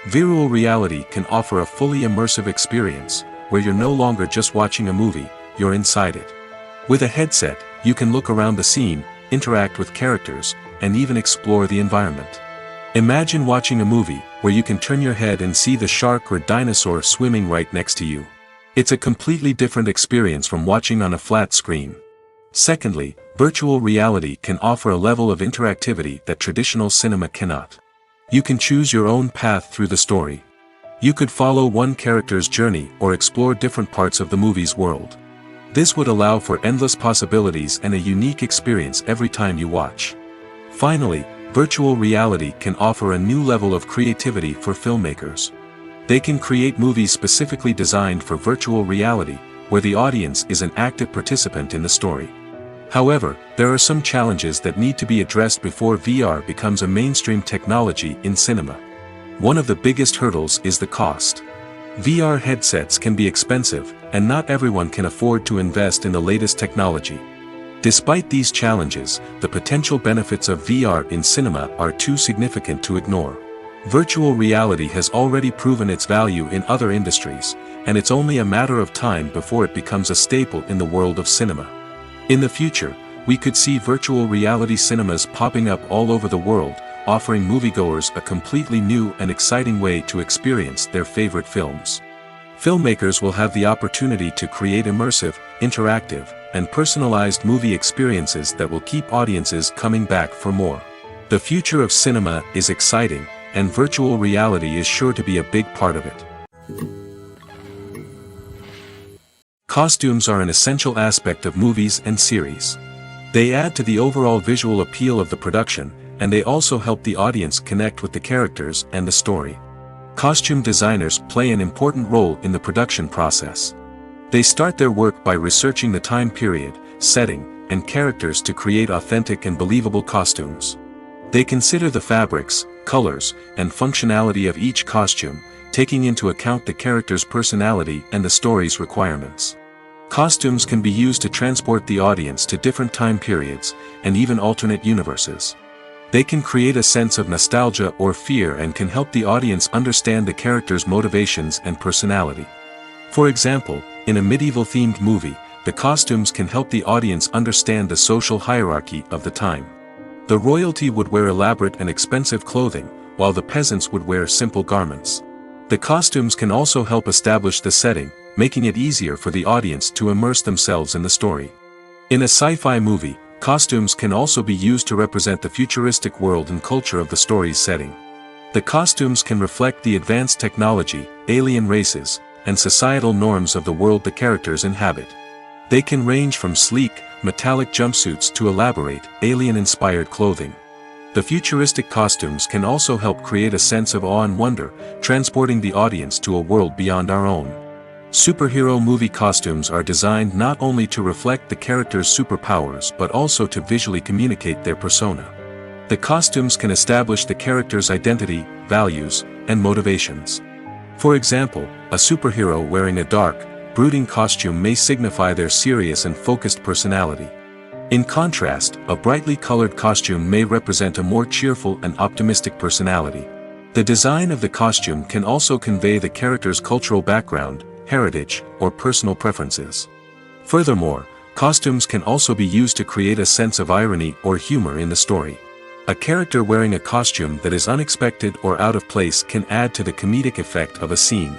Virtual reality can offer a fully immersive experience, where you're no longer just watching a movie, you're inside it. With a headset, you can look around the scene, interact with characters, and even explore the environment. Imagine watching a movie, where you can turn your head and see the shark or dinosaur swimming right next to you. It's a completely different experience from watching on a flat screen. Secondly, virtual reality can offer a level of interactivity that traditional cinema cannot. You can choose your own path through the story. You could follow one character's journey or explore different parts of the movie's world. This would allow for endless possibilities and a unique experience every time you watch. Finally, virtual reality can offer a new level of creativity for filmmakers. They can create movies specifically designed for virtual reality, where the audience is an active participant in the story. However, there are some challenges that need to be addressed before VR becomes a mainstream technology in cinema. One of the biggest hurdles is the cost. VR headsets can be expensive, and not everyone can afford to invest in the latest technology. Despite these challenges, the potential benefits of VR in cinema are too significant to ignore. Virtual reality has already proven its value in other industries, and it's only a matter of time before it becomes a staple in the world of cinema. In the future, we could see virtual reality cinemas popping up all over the world, offering moviegoers a completely new and exciting way to experience their favorite films. Filmmakers will have the opportunity to create immersive, interactive, and personalized movie experiences that will keep audiences coming back for more. The future of cinema is exciting, and virtual reality is sure to be a big part of it. Costumes are an essential aspect of movies and series. They add to the overall visual appeal of the production, and they also help the audience connect with the characters and the story. Costume designers play an important role in the production process. They start their work by researching the time period, setting, and characters to create authentic and believable costumes. They consider the fabrics, colors, and functionality of each costume, taking into account the character's personality and the story's requirements. Costumes can be used to transport the audience to different time periods, and even alternate universes. They can create a sense of nostalgia or fear and can help the audience understand the character's motivations and personality. For example, in a medieval-themed movie, the costumes can help the audience understand the social hierarchy of the time. The royalty would wear elaborate and expensive clothing, while the peasants would wear simple garments. The costumes can also help establish the setting, making it easier for the audience to immerse themselves in the story. In a sci-fi movie, costumes can also be used to represent the futuristic world and culture of the story's setting. The costumes can reflect the advanced technology, alien races, and societal norms of the world the characters inhabit. They can range from sleek, metallic jumpsuits to elaborate, alien-inspired clothing. The futuristic costumes can also help create a sense of awe and wonder, transporting the audience to a world beyond our own. Superhero movie costumes are designed not only to reflect the character's superpowers but also to visually communicate their persona. The costumes can establish the character's identity, values, and motivations. For example, a superhero wearing a dark, brooding costume may signify their serious and focused personality. In contrast, a brightly colored costume may represent a more cheerful and optimistic personality. The design of the costume can also convey the character's cultural background, heritage, or personal preferences. Furthermore, costumes can also be used to create a sense of irony or humor in the story. A character wearing a costume that is unexpected or out of place can add to the comedic effect of a scene.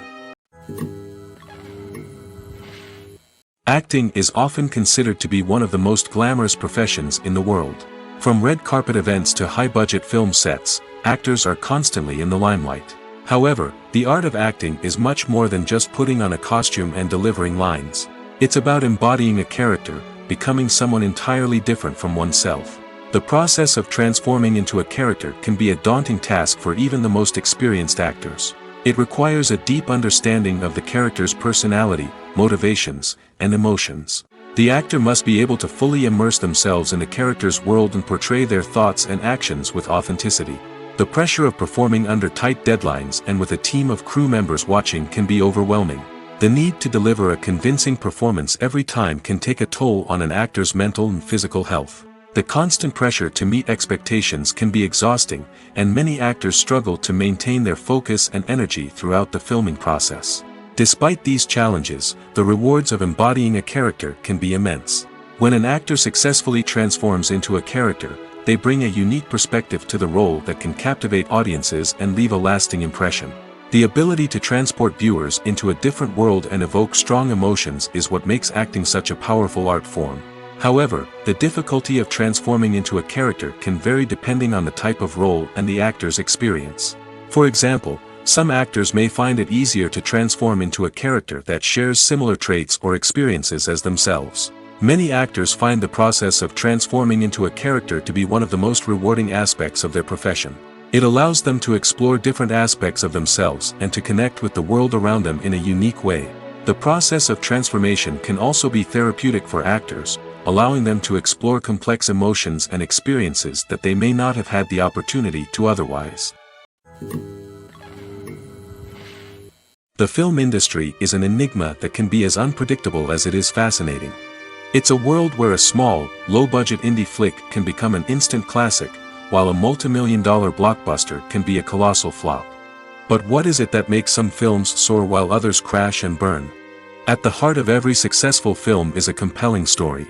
Acting is often considered to be one of the most glamorous professions in the world. From red carpet events to high-budget film sets, actors are constantly in the limelight. However, the art of acting is much more than just putting on a costume and delivering lines. It's about embodying a character, becoming someone entirely different from oneself. The process of transforming into a character can be a daunting task for even the most experienced actors. It requires a deep understanding of the character's personality, motivations, and emotions. The actor must be able to fully immerse themselves in the character's world and portray their thoughts and actions with authenticity. The pressure of performing under tight deadlines and with a team of crew members watching can be overwhelming. The need to deliver a convincing performance every time can take a toll on an actor's mental and physical health. The constant pressure to meet expectations can be exhausting, and many actors struggle to maintain their focus and energy throughout the filming process. Despite these challenges, the rewards of embodying a character can be immense. When an actor successfully transforms into a character, they bring a unique perspective to the role that can captivate audiences and leave a lasting impression. The ability to transport viewers into a different world and evoke strong emotions is what makes acting such a powerful art form. However, the difficulty of transforming into a character can vary depending on the type of role and the actor's experience. For example, some actors may find it easier to transform into a character that shares similar traits or experiences as themselves. Many actors find the process of transforming into a character to be one of the most rewarding aspects of their profession. It allows them to explore different aspects of themselves and to connect with the world around them in a unique way. The process of transformation can also be therapeutic for actors, allowing them to explore complex emotions and experiences that they may not have had the opportunity to otherwise. The film industry is an enigma that can be as unpredictable as it is fascinating. It's a world where a small, low-budget indie flick can become an instant classic, while a multi-million-dollar blockbuster can be a colossal flop. But what is it that makes some films soar while others crash and burn? At the heart of every successful film is a compelling story.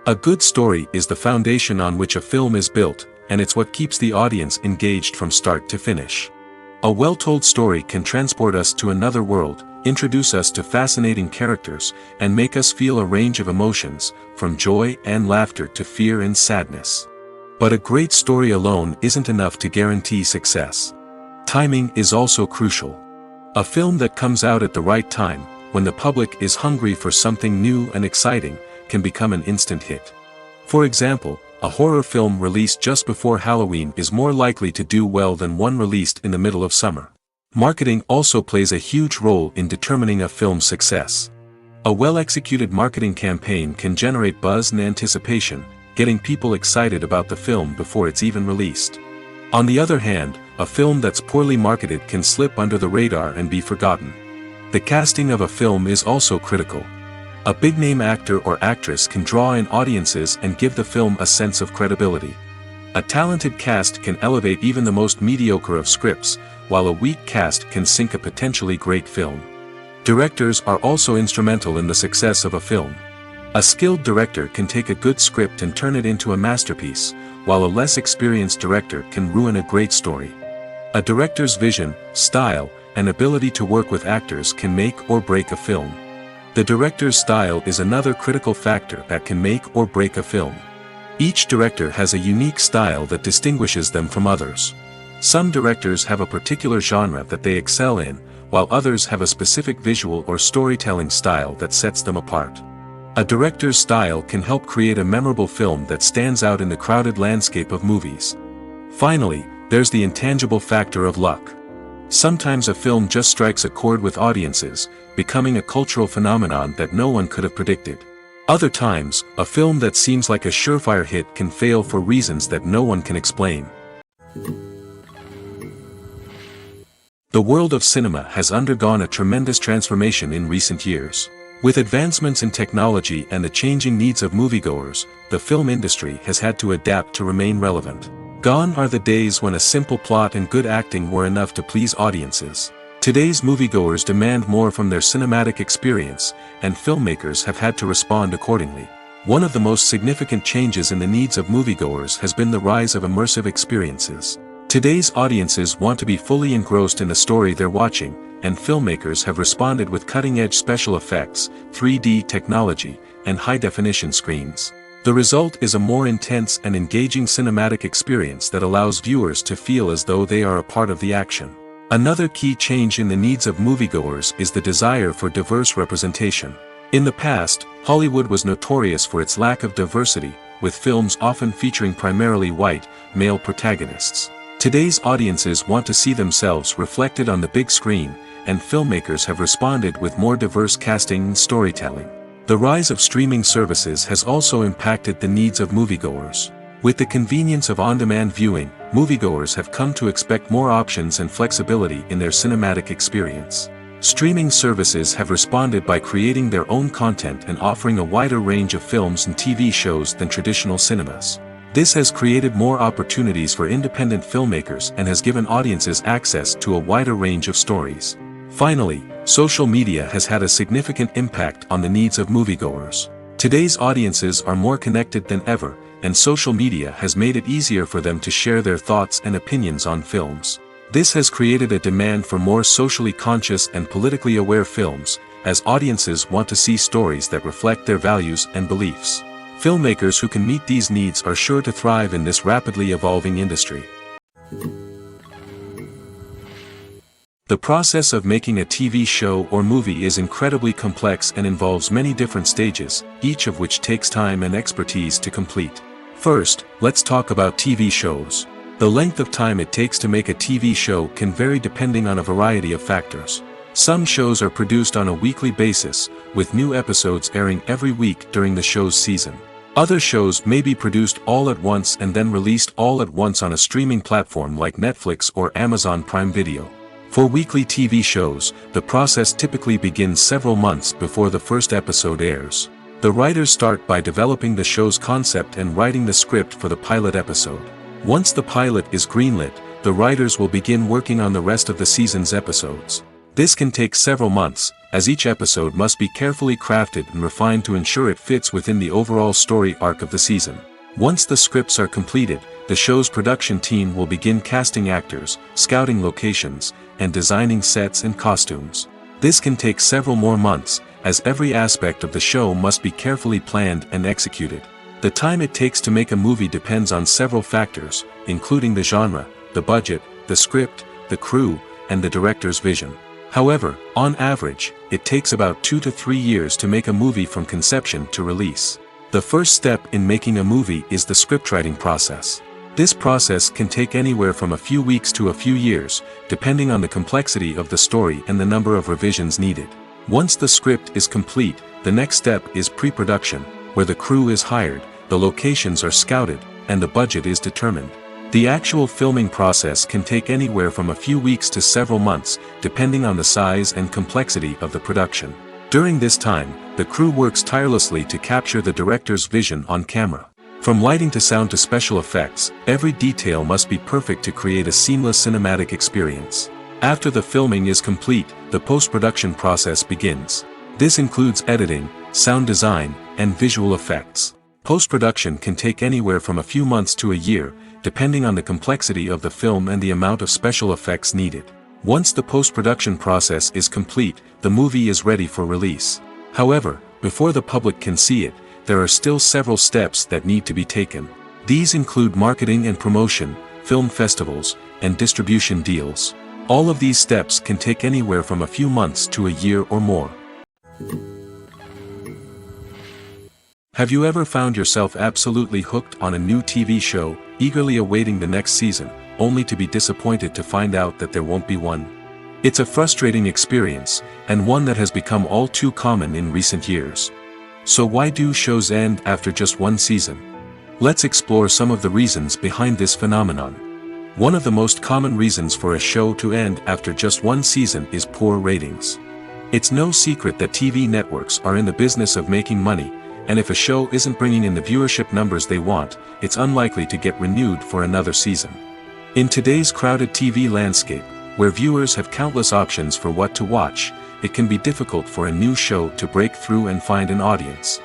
A good story is the foundation on which a film is built, and it's what keeps the audience engaged from start to finish. A well-told story can transport us to another world, introduce us to fascinating characters, and make us feel a range of emotions, from joy and laughter to fear and sadness. But a great story alone isn't enough to guarantee success. Timing is also crucial. A film that comes out at the right time, when the public is hungry for something new and exciting, can become an instant hit. For example, a horror film released just before Halloween is more likely to do well than one released in the middle of summer. Marketing also plays a huge role in determining a film's success. A well-executed marketing campaign can generate buzz and anticipation, getting people excited about the film before it's even released. On the other hand, a film that's poorly marketed can slip under the radar and be forgotten. The casting of a film is also critical. A big-name actor or actress can draw in audiences and give the film a sense of credibility. A talented cast can elevate even the most mediocre of scripts, while a weak cast can sink a potentially great film. Directors are also instrumental in the success of a film. A skilled director can take a good script and turn it into a masterpiece, while a less experienced director can ruin a great story. A director's vision, style, and ability to work with actors can make or break a film. The director's style is another critical factor that can make or break a film. Each director has a unique style that distinguishes them from others. Some directors have a particular genre that they excel in, while others have a specific visual or storytelling style that sets them apart. A director's style can help create a memorable film that stands out in the crowded landscape of movies. Finally, there's the intangible factor of luck. Sometimes a film just strikes a chord with audiences, becoming a cultural phenomenon that no one could have predicted. Other times, a film that seems like a surefire hit can fail for reasons that no one can explain. The world of cinema has undergone a tremendous transformation in recent years. With advancements in technology and the changing needs of moviegoers, the film industry has had to adapt to remain relevant. Gone are the days when a simple plot and good acting were enough to please audiences. Today's moviegoers demand more from their cinematic experience, and filmmakers have had to respond accordingly. One of the most significant changes in the needs of moviegoers has been the rise of immersive experiences. Today's audiences want to be fully engrossed in the story they're watching, and filmmakers have responded with cutting-edge special effects, 3D technology, and high-definition screens. The result is a more intense and engaging cinematic experience that allows viewers to feel as though they are a part of the action. Another key change in the needs of moviegoers is the desire for diverse representation. In the past, Hollywood was notorious for its lack of diversity, with films often featuring primarily white, male protagonists. Today's audiences want to see themselves reflected on the big screen, and filmmakers have responded with more diverse casting and storytelling. The rise of streaming services has also impacted the needs of moviegoers. With the convenience of on-demand viewing, moviegoers have come to expect more options and flexibility in their cinematic experience. Streaming services have responded by creating their own content and offering a wider range of films and TV shows than traditional cinemas. This has created more opportunities for independent filmmakers and has given audiences access to a wider range of stories. Finally, social media has had a significant impact on the needs of moviegoers. Today's audiences are more connected than ever, and social media has made it easier for them to share their thoughts and opinions on films. This has created a demand for more socially conscious and politically aware films, as audiences want to see stories that reflect their values and beliefs. Filmmakers who can meet these needs are sure to thrive in this rapidly evolving industry. The process of making a TV show or movie is incredibly complex and involves many different stages, each of which takes time and expertise to complete. First, let's talk about TV shows. The length of time it takes to make a TV show can vary depending on a variety of factors. Some shows are produced on a weekly basis, with new episodes airing every week during the show's season. Other shows may be produced all at once and then released all at once on a streaming platform like Netflix or Amazon Prime Video. For weekly TV shows, the process typically begins several months before the first episode airs. The writers start by developing the show's concept and writing the script for the pilot episode. Once the pilot is greenlit, the writers will begin working on the rest of the season's episodes. This can take several months, as each episode must be carefully crafted and refined to ensure it fits within the overall story arc of the season. Once the scripts are completed, the show's production team will begin casting actors, scouting locations, and designing sets and costumes. This can take several more months, as every aspect of the show must be carefully planned and executed. The time it takes to make a movie depends on several factors, including the genre, the budget, the script, the crew, and the director's vision. However, on average, it takes about 2 to 3 years to make a movie from conception to release. The first step in making a movie is the scriptwriting process. This process can take anywhere from a few weeks to a few years, depending on the complexity of the story and the number of revisions needed. Once the script is complete, the next step is pre-production, where the crew is hired, the locations are scouted, and the budget is determined. The actual filming process can take anywhere from a few weeks to several months, depending on the size and complexity of the production. During this time, the crew works tirelessly to capture the director's vision on camera. From lighting to sound to special effects, every detail must be perfect to create a seamless cinematic experience. After the filming is complete, the post-production process begins. This includes editing, sound design, and visual effects. Post-production can take anywhere from a few months to a year, depending on the complexity of the film and the amount of special effects needed. Once the post-production process is complete, the movie is ready for release. However, before the public can see it, there are still several steps that need to be taken. These include marketing and promotion, film festivals, and distribution deals. All of these steps can take anywhere from a few months to a year or more. Have you ever found yourself absolutely hooked on a new TV show, eagerly awaiting the next season, only to be disappointed to find out that there won't be one? It's a frustrating experience, and one that has become all too common in recent years. So why do shows end after just one season? Let's explore some of the reasons behind this phenomenon. One of the most common reasons for a show to end after just one season is poor ratings. It's no secret that TV networks are in the business of making money, and if a show isn't bringing in the viewership numbers they want, it's unlikely to get renewed for another season. In today's crowded TV landscape, where viewers have countless options for what to watch, it can be difficult for a new show to break through and find an audience.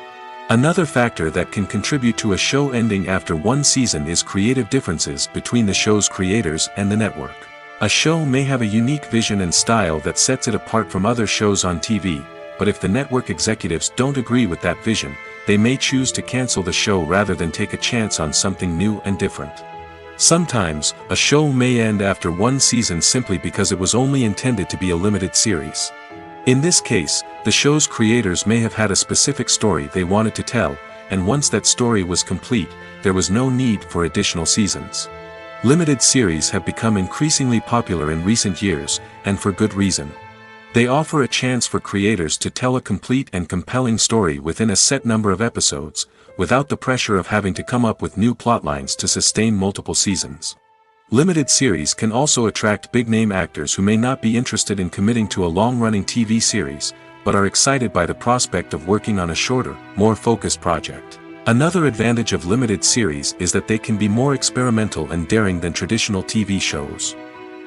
Another factor that can contribute to a show ending after one season is creative differences between the show's creators and the network. A show may have a unique vision and style that sets it apart from other shows on TV, but if the network executives don't agree with that vision, they may choose to cancel the show rather than take a chance on something new and different. Sometimes, a show may end after one season simply because it was only intended to be a limited series. In this case, the show's creators may have had a specific story they wanted to tell, and once that story was complete, there was no need for additional seasons. Limited series have become increasingly popular in recent years, and for good reason. They offer a chance for creators to tell a complete and compelling story within a set number of episodes, without the pressure of having to come up with new plotlines to sustain multiple seasons. Limited series can also attract big-name actors who may not be interested in committing to a long-running TV series, but are excited by the prospect of working on a shorter, more focused project. Another advantage of limited series is that they can be more experimental and daring than traditional TV shows.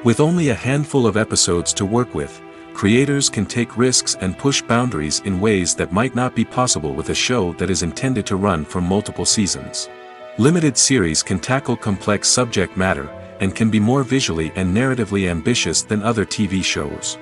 With only a handful of episodes to work with, creators can take risks and push boundaries in ways that might not be possible with a show that is intended to run for multiple seasons. Limited series can tackle complex subject matter, and can be more visually and narratively ambitious than other TV shows.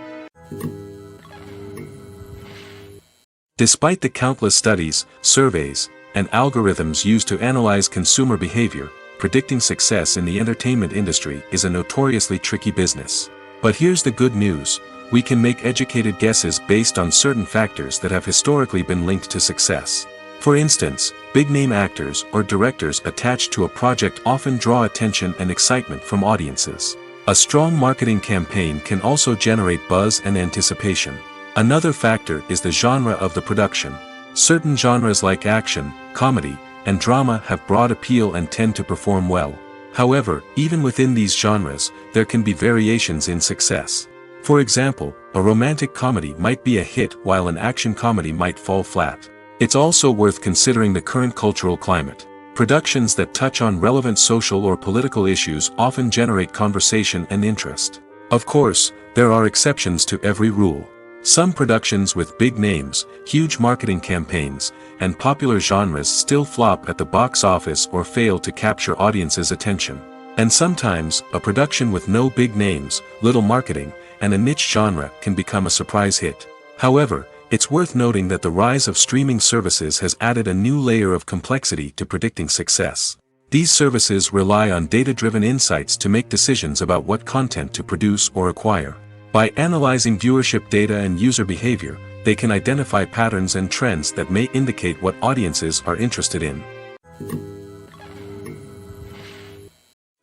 Despite the countless studies, surveys, and algorithms used to analyze consumer behavior, predicting success in the entertainment industry is a notoriously tricky business. But here's the good news: we can make educated guesses based on certain factors that have historically been linked to success. For instance, big-name actors or directors attached to a project often draw attention and excitement from audiences. A strong marketing campaign can also generate buzz and anticipation. Another factor is the genre of the production. Certain genres like action, comedy, and drama have broad appeal and tend to perform well. However, even within these genres, there can be variations in success. For example, a romantic comedy might be a hit while an action comedy might fall flat. It's also worth considering the current cultural climate. Productions that touch on relevant social or political issues often generate conversation and interest. Of course, there are exceptions to every rule. Some productions with big names, huge marketing campaigns, and popular genres still flop at the box office or fail to capture audiences' attention. And sometimes, a production with no big names, little marketing, and a niche genre can become a surprise hit. However, it's worth noting that the rise of streaming services has added a new layer of complexity to predicting success. These services rely on data-driven insights to make decisions about what content to produce or acquire. By analyzing viewership data and user behavior, they can identify patterns and trends that may indicate what audiences are interested in.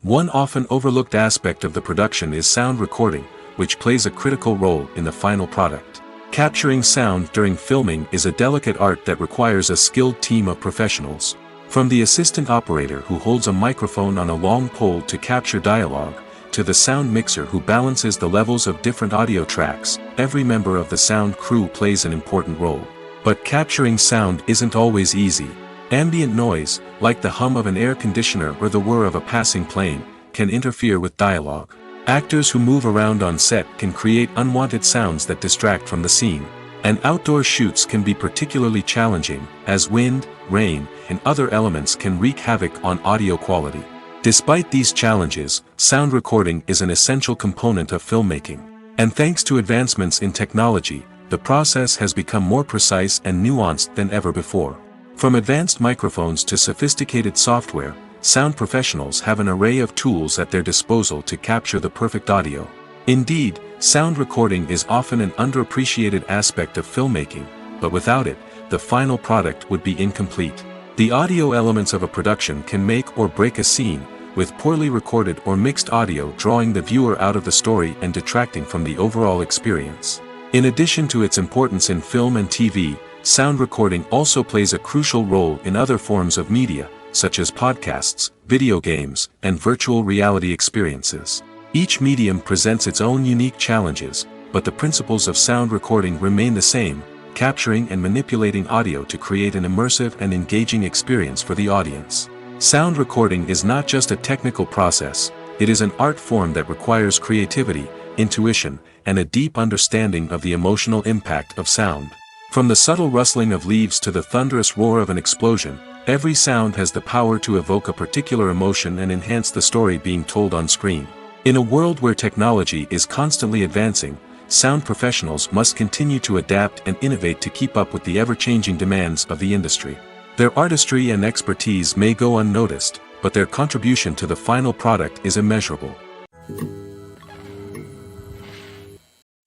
One often overlooked aspect of the production is sound recording, which plays a critical role in the final product. Capturing sound during filming is a delicate art that requires a skilled team of professionals. From the assistant operator who holds a microphone on a long pole to capture dialogue, to the sound mixer who balances the levels of different audio tracks, every member of the sound crew plays an important role. But capturing sound isn't always easy. Ambient noise, like the hum of an air conditioner or the whir of a passing plane, can interfere with dialogue. Actors who move around on set can create unwanted sounds that distract from the scene. And outdoor shoots can be particularly challenging, as wind, rain, and other elements can wreak havoc on audio quality. Despite these challenges, sound recording is an essential component of filmmaking. And thanks to advancements in technology, the process has become more precise and nuanced than ever before. From advanced microphones to sophisticated software, sound professionals have an array of tools at their disposal to capture the perfect audio. Indeed, sound recording is often an underappreciated aspect of filmmaking, but without it, the the final product would be incomplete. The audio elements of a production can make or break a scene, with poorly recorded or mixed audio drawing the viewer out of the story and detracting from the overall experience. In addition to its importance in film and TV, sound recording also plays a crucial role in other forms of media, such as podcasts, video games, and virtual reality experiences. Each medium presents its own unique challenges, but the principles of sound recording remain the same, capturing and manipulating audio to create an immersive and engaging experience for the audience. Sound recording is not just a technical process, it is an art form that requires creativity, intuition, and a deep understanding of the emotional impact of sound. From the subtle rustling of leaves to the thunderous roar of an explosion, every sound has the power to evoke a particular emotion and enhance the story being told on screen. In a world where technology is constantly advancing, sound professionals must continue to adapt and innovate to keep up with the ever-changing demands of the industry. Their artistry and expertise may go unnoticed, but their contribution to the final product is immeasurable.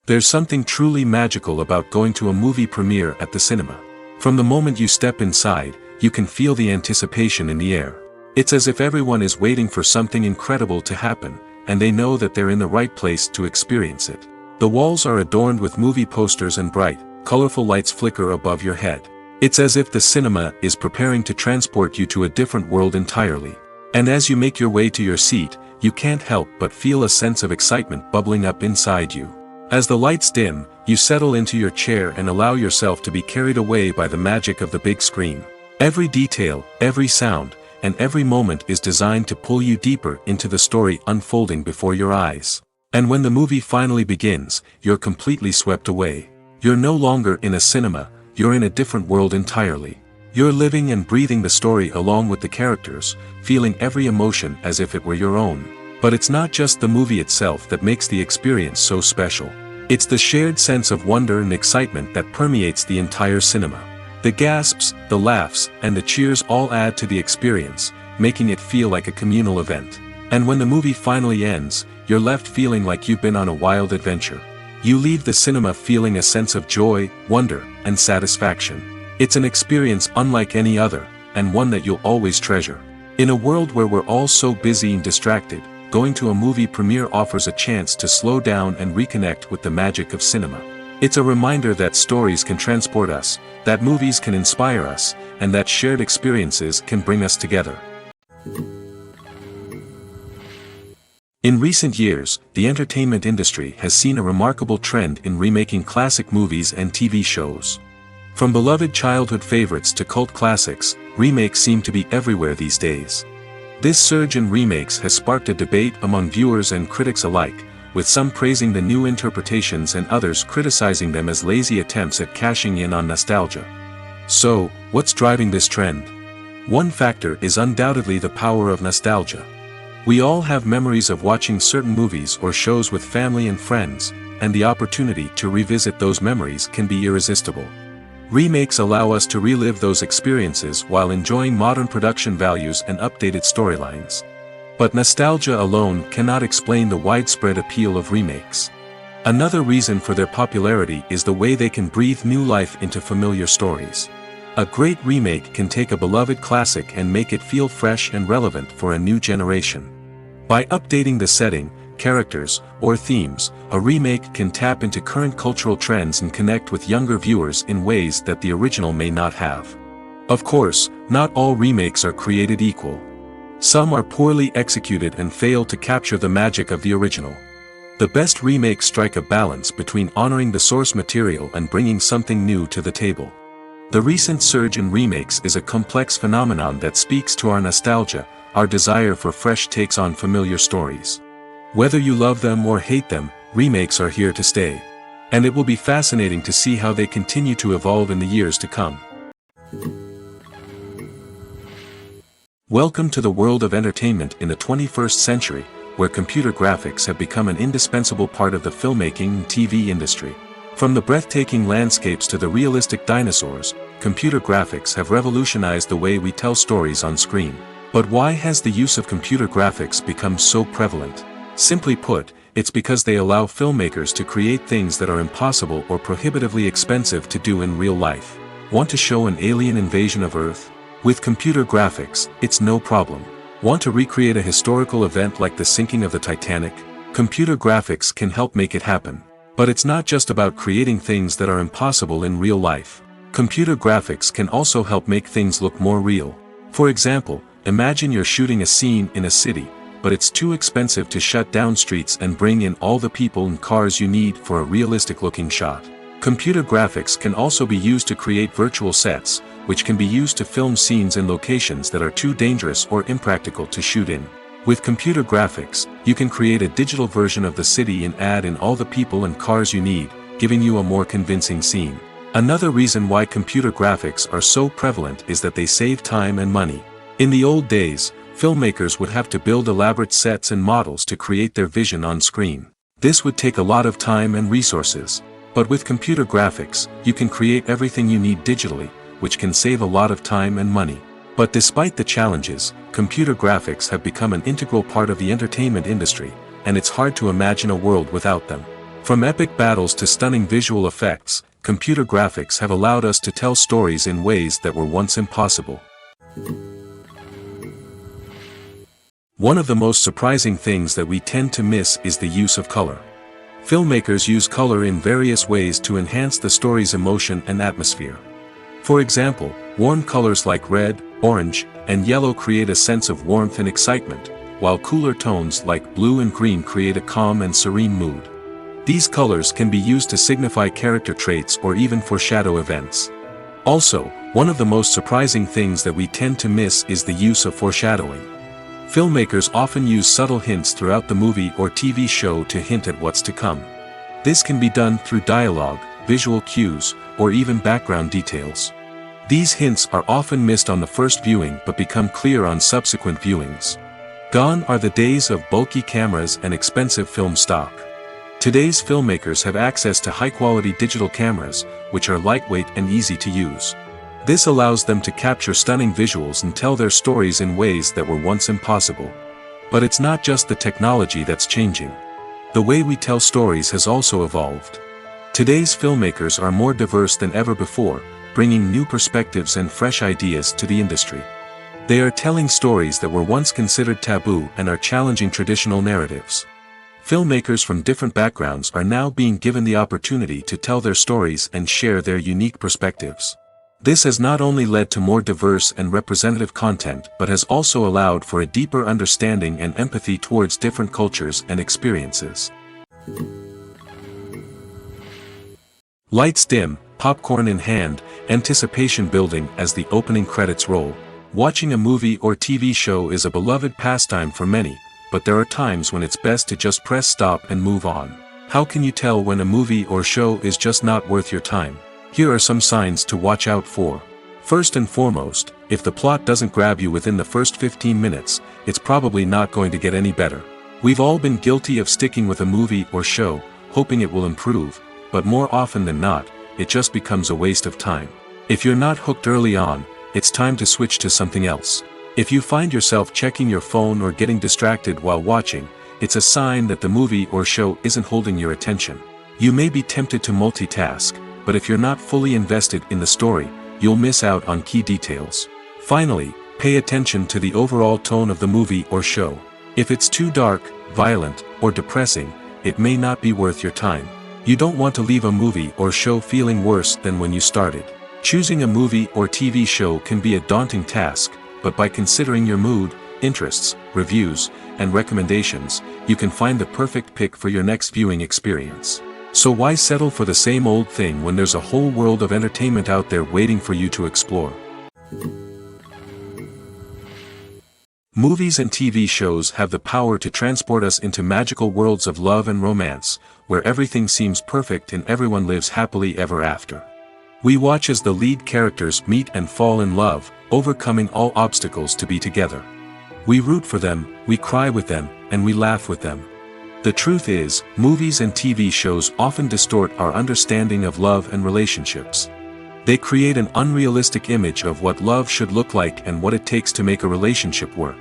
There's something truly magical about going to a movie premiere at the cinema. From the moment you step inside, you can feel the anticipation in the air. It's as if everyone is waiting for something incredible to happen, and they know that they're in the right place to experience it. The walls are adorned with movie posters and bright, colorful lights flicker above your head. It's as if the cinema is preparing to transport you to a different world entirely. And as you make your way to your seat, you can't help but feel a sense of excitement bubbling up inside you. As the lights dim, you settle into your chair and allow yourself to be carried away by the magic of the big screen. Every detail, every sound, and every moment is designed to pull you deeper into the story unfolding before your eyes. And when the movie finally begins, you're completely swept away. You're no longer in a cinema, you're in a different world entirely. You're living and breathing the story along with the characters, feeling every emotion as if it were your own. But it's not just the movie itself that makes the experience so special. It's the shared sense of wonder and excitement that permeates the entire cinema. The gasps, the laughs, and the cheers all add to the experience, making it feel like a communal event. And when the movie finally ends, you're left feeling like you've been on a wild adventure. You leave the cinema feeling a sense of joy, wonder, and satisfaction. It's an experience unlike any other, and one that you'll always treasure. In a world where we're all so busy and distracted, going to a movie premiere offers a chance to slow down and reconnect with the magic of cinema. It's a reminder that stories can transport us, that movies can inspire us, and that shared experiences can bring us together. In recent years, the entertainment industry has seen a remarkable trend in remaking classic movies and TV shows. From beloved childhood favorites to cult classics, remakes seem to be everywhere these days. This surge in remakes has sparked a debate among viewers and critics alike, with some praising the new interpretations and others criticizing them as lazy attempts at cashing in on nostalgia. So, what's driving this trend? One factor is undoubtedly the power of nostalgia. We all have memories of watching certain movies or shows with family and friends, and the opportunity to revisit those memories can be irresistible. Remakes allow us to relive those experiences while enjoying modern production values and updated storylines. But nostalgia alone cannot explain the widespread appeal of remakes. Another reason for their popularity is the way they can breathe new life into familiar stories. A great remake can take a beloved classic and make it feel fresh and relevant for a new generation. By updating the setting, characters, or themes, a remake can tap into current cultural trends and connect with younger viewers in ways that the original may not have. Of course, not all remakes are created equal. Some are poorly executed and fail to capture the magic of the original. The best remakes strike a balance between honoring the source material and bringing something new to the table. The recent surge in remakes is a complex phenomenon that speaks to our nostalgia, our desire for fresh takes on familiar stories. Whether you love them or hate them, remakes are here to stay. And it will be fascinating to see how they continue to evolve in the years to come. Welcome to the world of entertainment in the 21st century, where computer graphics have become an indispensable part of the filmmaking and TV industry. From the breathtaking landscapes to the realistic dinosaurs, computer graphics have revolutionized the way we tell stories on screen. But why has the use of computer graphics become so prevalent? Simply put, it's because they allow filmmakers to create things that are impossible or prohibitively expensive to do in real life. Want to show an alien invasion of Earth? With computer graphics, it's no problem. Want to recreate a historical event like the sinking of the Titanic? Computer graphics can help make it happen. But it's not just about creating things that are impossible in real life. Computer graphics can also help make things look more real. For example, imagine you're shooting a scene in a city, but it's too expensive to shut down streets and bring in all the people and cars you need for a realistic-looking shot. Computer graphics can also be used to create virtual sets, which can be used to film scenes in locations that are too dangerous or impractical to shoot in. With computer graphics, you can create a digital version of the city and add in all the people and cars you need, giving you a more convincing scene. Another reason why computer graphics are so prevalent is that they save time and money. In the old days, filmmakers would have to build elaborate sets and models to create their vision on screen. This would take a lot of time and resources. But with computer graphics, you can create everything you need digitally, which can save a lot of time and money. But despite the challenges, computer graphics have become an integral part of the entertainment industry, and it's hard to imagine a world without them. From epic battles to stunning visual effects, computer graphics have allowed us to tell stories in ways that were once impossible. One of the most surprising things that we tend to miss is the use of color. Filmmakers use color in various ways to enhance the story's emotion and atmosphere. For example, warm colors like red, orange, and yellow create a sense of warmth and excitement, while cooler tones like blue and green create a calm and serene mood. These colors can be used to signify character traits or even foreshadow events. Also, one of the most surprising things that we tend to miss is the use of foreshadowing. Filmmakers often use subtle hints throughout the movie or TV show to hint at what's to come. This can be done through dialogue, visual cues, or even background details. These hints are often missed on the first viewing but become clear on subsequent viewings. Gone are the days of bulky cameras and expensive film stock. Today's filmmakers have access to high-quality digital cameras, which are lightweight and easy to use. This allows them to capture stunning visuals and tell their stories in ways that were once impossible. But it's not just the technology that's changing. The way we tell stories has also evolved. Today's filmmakers are more diverse than ever before, bringing new perspectives and fresh ideas to the industry. They are telling stories that were once considered taboo and are challenging traditional narratives. Filmmakers from different backgrounds are now being given the opportunity to tell their stories and share their unique perspectives. This has not only led to more diverse and representative content but has also allowed for a deeper understanding and empathy towards different cultures and experiences. Lights dim, popcorn in hand, anticipation building as the opening credits roll. Watching a movie or TV show is a beloved pastime for many, but there are times when it's best to just press stop and move on. How can you tell when a movie or show is just not worth your time? Here are some signs to watch out for. First and foremost, if the plot doesn't grab you within the first 15 minutes, it's probably not going to get any better. We've all been guilty of sticking with a movie or show, hoping it will improve, but more often than not, it just becomes a waste of time. If you're not hooked early on, it's time to switch to something else. If you find yourself checking your phone or getting distracted while watching, it's a sign that the movie or show isn't holding your attention. You may be tempted to multitask, but if you're not fully invested in the story, you'll miss out on key details. Finally, pay attention to the overall tone of the movie or show. If it's too dark, violent, or depressing, it may not be worth your time. You don't want to leave a movie or show feeling worse than when you started. Choosing a movie or TV show can be a daunting task, but by considering your mood, interests, reviews, and recommendations, you can find the perfect pick for your next viewing experience. So why settle for the same old thing when there's a whole world of entertainment out there waiting for you to explore? Movies and TV shows have the power to transport us into magical worlds of love and romance, where everything seems perfect and everyone lives happily ever after. We watch as the lead characters meet and fall in love, overcoming all obstacles to be together. We root for them, we cry with them, and we laugh with them. The truth is, movies and TV shows often distort our understanding of love and relationships. They create an unrealistic image of what love should look like and what it takes to make a relationship work.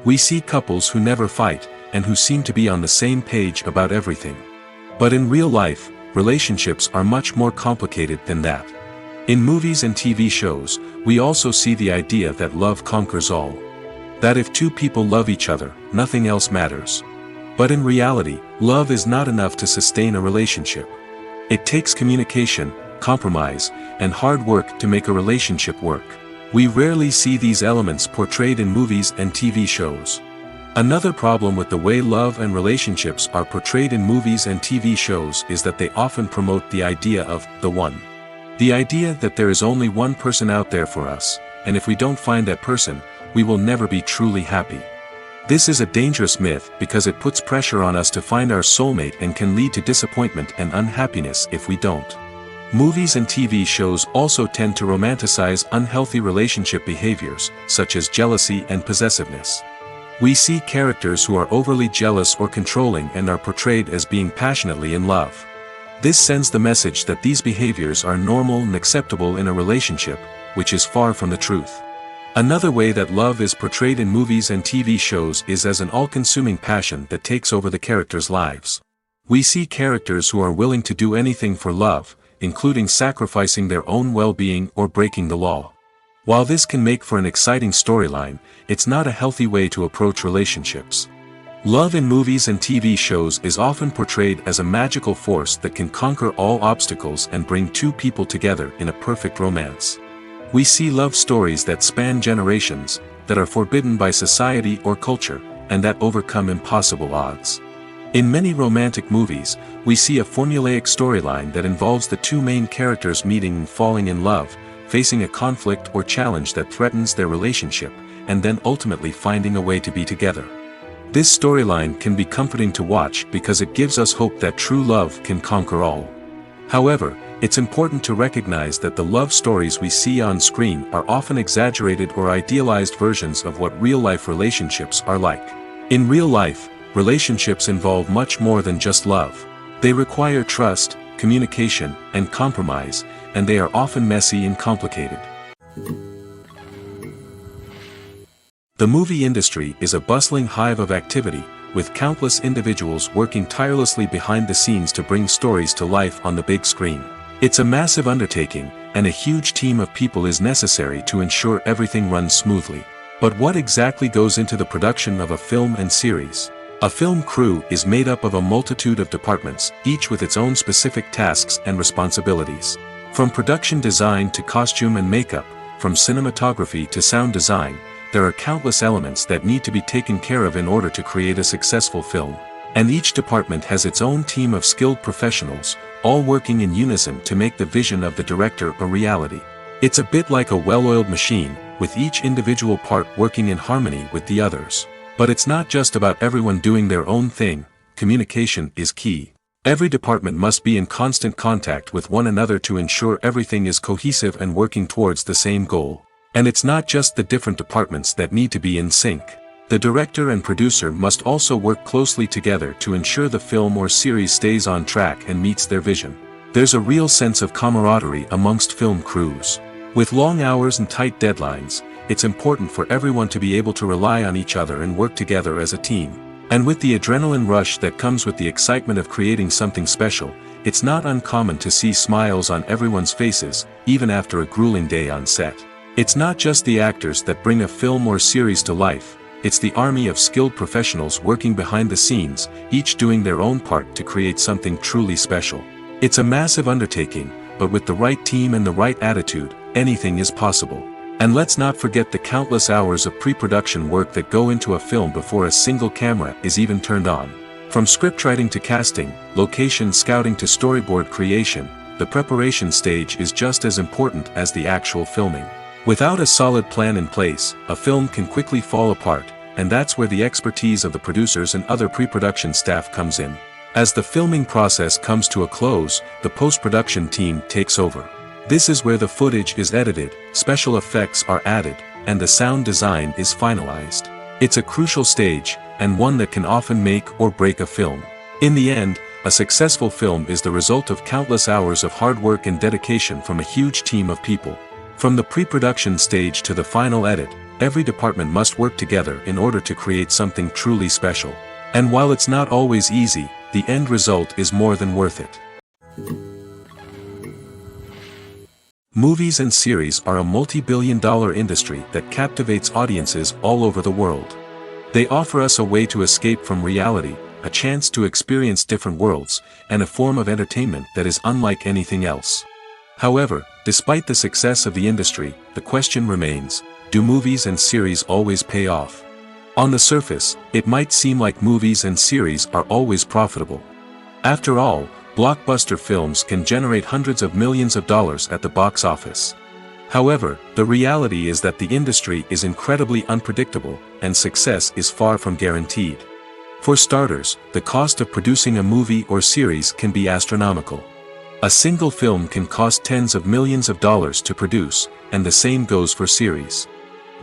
We see couples who never fight, and who seem to be on the same page about everything. But in real life, relationships are much more complicated than that. In movies and TV shows, we also see the idea that love conquers all. That if two people love each other, nothing else matters. But in reality, love is not enough to sustain a relationship. It takes communication, compromise, and hard work to make a relationship work. We rarely see these elements portrayed in movies and TV shows. Another problem with the way love and relationships are portrayed in movies and TV shows is that they often promote the idea of the one. The idea that there is only one person out there for us, and if we don't find that person, we will never be truly happy. This is a dangerous myth because it puts pressure on us to find our soulmate and can lead to disappointment and unhappiness if we don't. Movies and TV shows also tend to romanticize unhealthy relationship behaviors, such as jealousy and possessiveness. We see characters who are overly jealous or controlling and are portrayed as being passionately in love. This sends the message that these behaviors are normal and acceptable in a relationship, which is far from the truth. Another way that love is portrayed in movies and TV shows is as an all-consuming passion that takes over the characters' lives. We see characters who are willing to do anything for love, including sacrificing their own well-being or breaking the law. While this can make for an exciting storyline, it's not a healthy way to approach relationships. Love in movies and TV shows is often portrayed as a magical force that can conquer all obstacles and bring two people together in a perfect romance. We see love stories that span generations, that are forbidden by society or culture, and that overcome impossible odds. In many romantic movies, we see a formulaic storyline that involves the two main characters meeting and falling in love, facing a conflict or challenge that threatens their relationship, and then ultimately finding a way to be together. This storyline can be comforting to watch because it gives us hope that true love can conquer all. However, it's important to recognize that the love stories we see on screen are often exaggerated or idealized versions of what real-life relationships are like. In real life, relationships involve much more than just love. They require trust, communication, and compromise, and they are often messy and complicated. The movie industry is a bustling hive of activity, with countless individuals working tirelessly behind the scenes to bring stories to life on the big screen. It's a massive undertaking, and a huge team of people is necessary to ensure everything runs smoothly. But what exactly goes into the production of a film and series? A film crew is made up of a multitude of departments, each with its own specific tasks and responsibilities. From production design to costume and makeup, from cinematography to sound design, there are countless elements that need to be taken care of in order to create a successful film. And each department has its own team of skilled professionals, all working in unison to make the vision of the director a reality. It's a bit like a well-oiled machine, with each individual part working in harmony with the others. But it's not just about everyone doing their own thing. Communication is key. Every department must be in constant contact with one another to ensure everything is cohesive and working towards the same goal. And it's not just the different departments that need to be in sync. The director and producer must also work closely together to ensure the film or series stays on track and meets their vision. There's a real sense of camaraderie amongst film crews. With long hours and tight deadlines, it's important for everyone to be able to rely on each other and work together as a team. And with the adrenaline rush that comes with the excitement of creating something special, it's not uncommon to see smiles on everyone's faces, even after a grueling day on set. It's not just the actors that bring a film or series to life, it's the army of skilled professionals working behind the scenes, each doing their own part to create something truly special. It's a massive undertaking, but with the right team and the right attitude, anything is possible. And let's not forget the countless hours of pre-production work that go into a film before a single camera is even turned on. From scriptwriting to casting, location scouting to storyboard creation, the preparation stage is just as important as the actual filming. Without a solid plan in place, a film can quickly fall apart, and that's where the expertise of the producers and other pre-production staff comes in. As the filming process comes to a close, the post-production team takes over. This is where the footage is edited, special effects are added, and the sound design is finalized. It's a crucial stage, and one that can often make or break a film. In the end, a successful film is the result of countless hours of hard work and dedication from a huge team of people. From the pre-production stage to the final edit, every department must work together in order to create something truly special. And while it's not always easy, the end result is more than worth it. Movies and series are a multi-billion-dollar industry that captivates audiences all over the world. They offer us a way to escape from reality, a chance to experience different worlds, and a form of entertainment that is unlike anything else. However, despite the success of the industry, the question remains, do movies and series always pay off? On the surface, it might seem like movies and series are always profitable. After all, blockbuster films can generate hundreds of millions of dollars at the box office. However, the reality is that the industry is incredibly unpredictable, and success is far from guaranteed. For starters, the cost of producing a movie or series can be astronomical. A single film can cost tens of millions of dollars to produce, and the same goes for series.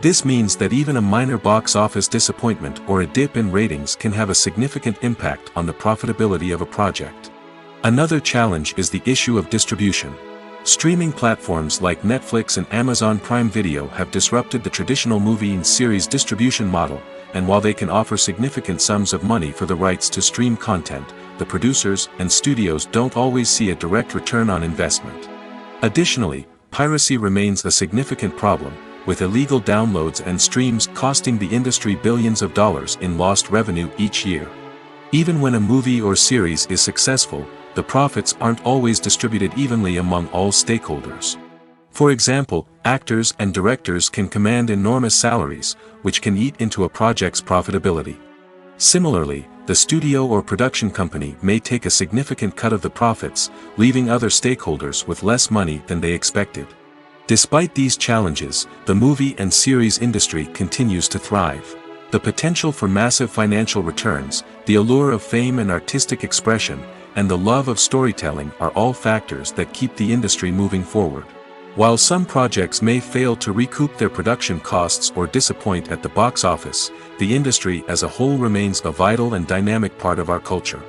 This means that even a minor box office disappointment or a dip in ratings can have a significant impact on the profitability of a project. Another challenge is the issue of distribution. Streaming platforms like Netflix and Amazon Prime Video have disrupted the traditional movie and series distribution model, and while they can offer significant sums of money for the rights to stream content, the producers and studios don't always see a direct return on investment. Additionally, piracy remains a significant problem, with illegal downloads and streams costing the industry billions of dollars in lost revenue each year. Even when a movie or series is successful, the profits aren't always distributed evenly among all stakeholders. For example, actors and directors can command enormous salaries, which can eat into a project's profitability. Similarly, the studio or production company may take a significant cut of the profits, leaving other stakeholders with less money than they expected. Despite these challenges, the movie and series industry continues to thrive. The potential for massive financial returns, the allure of fame and artistic expression, and the love of storytelling are all factors that keep the industry moving forward. While some projects may fail to recoup their production costs or disappoint at the box office, the industry as a whole remains a vital and dynamic part of our culture.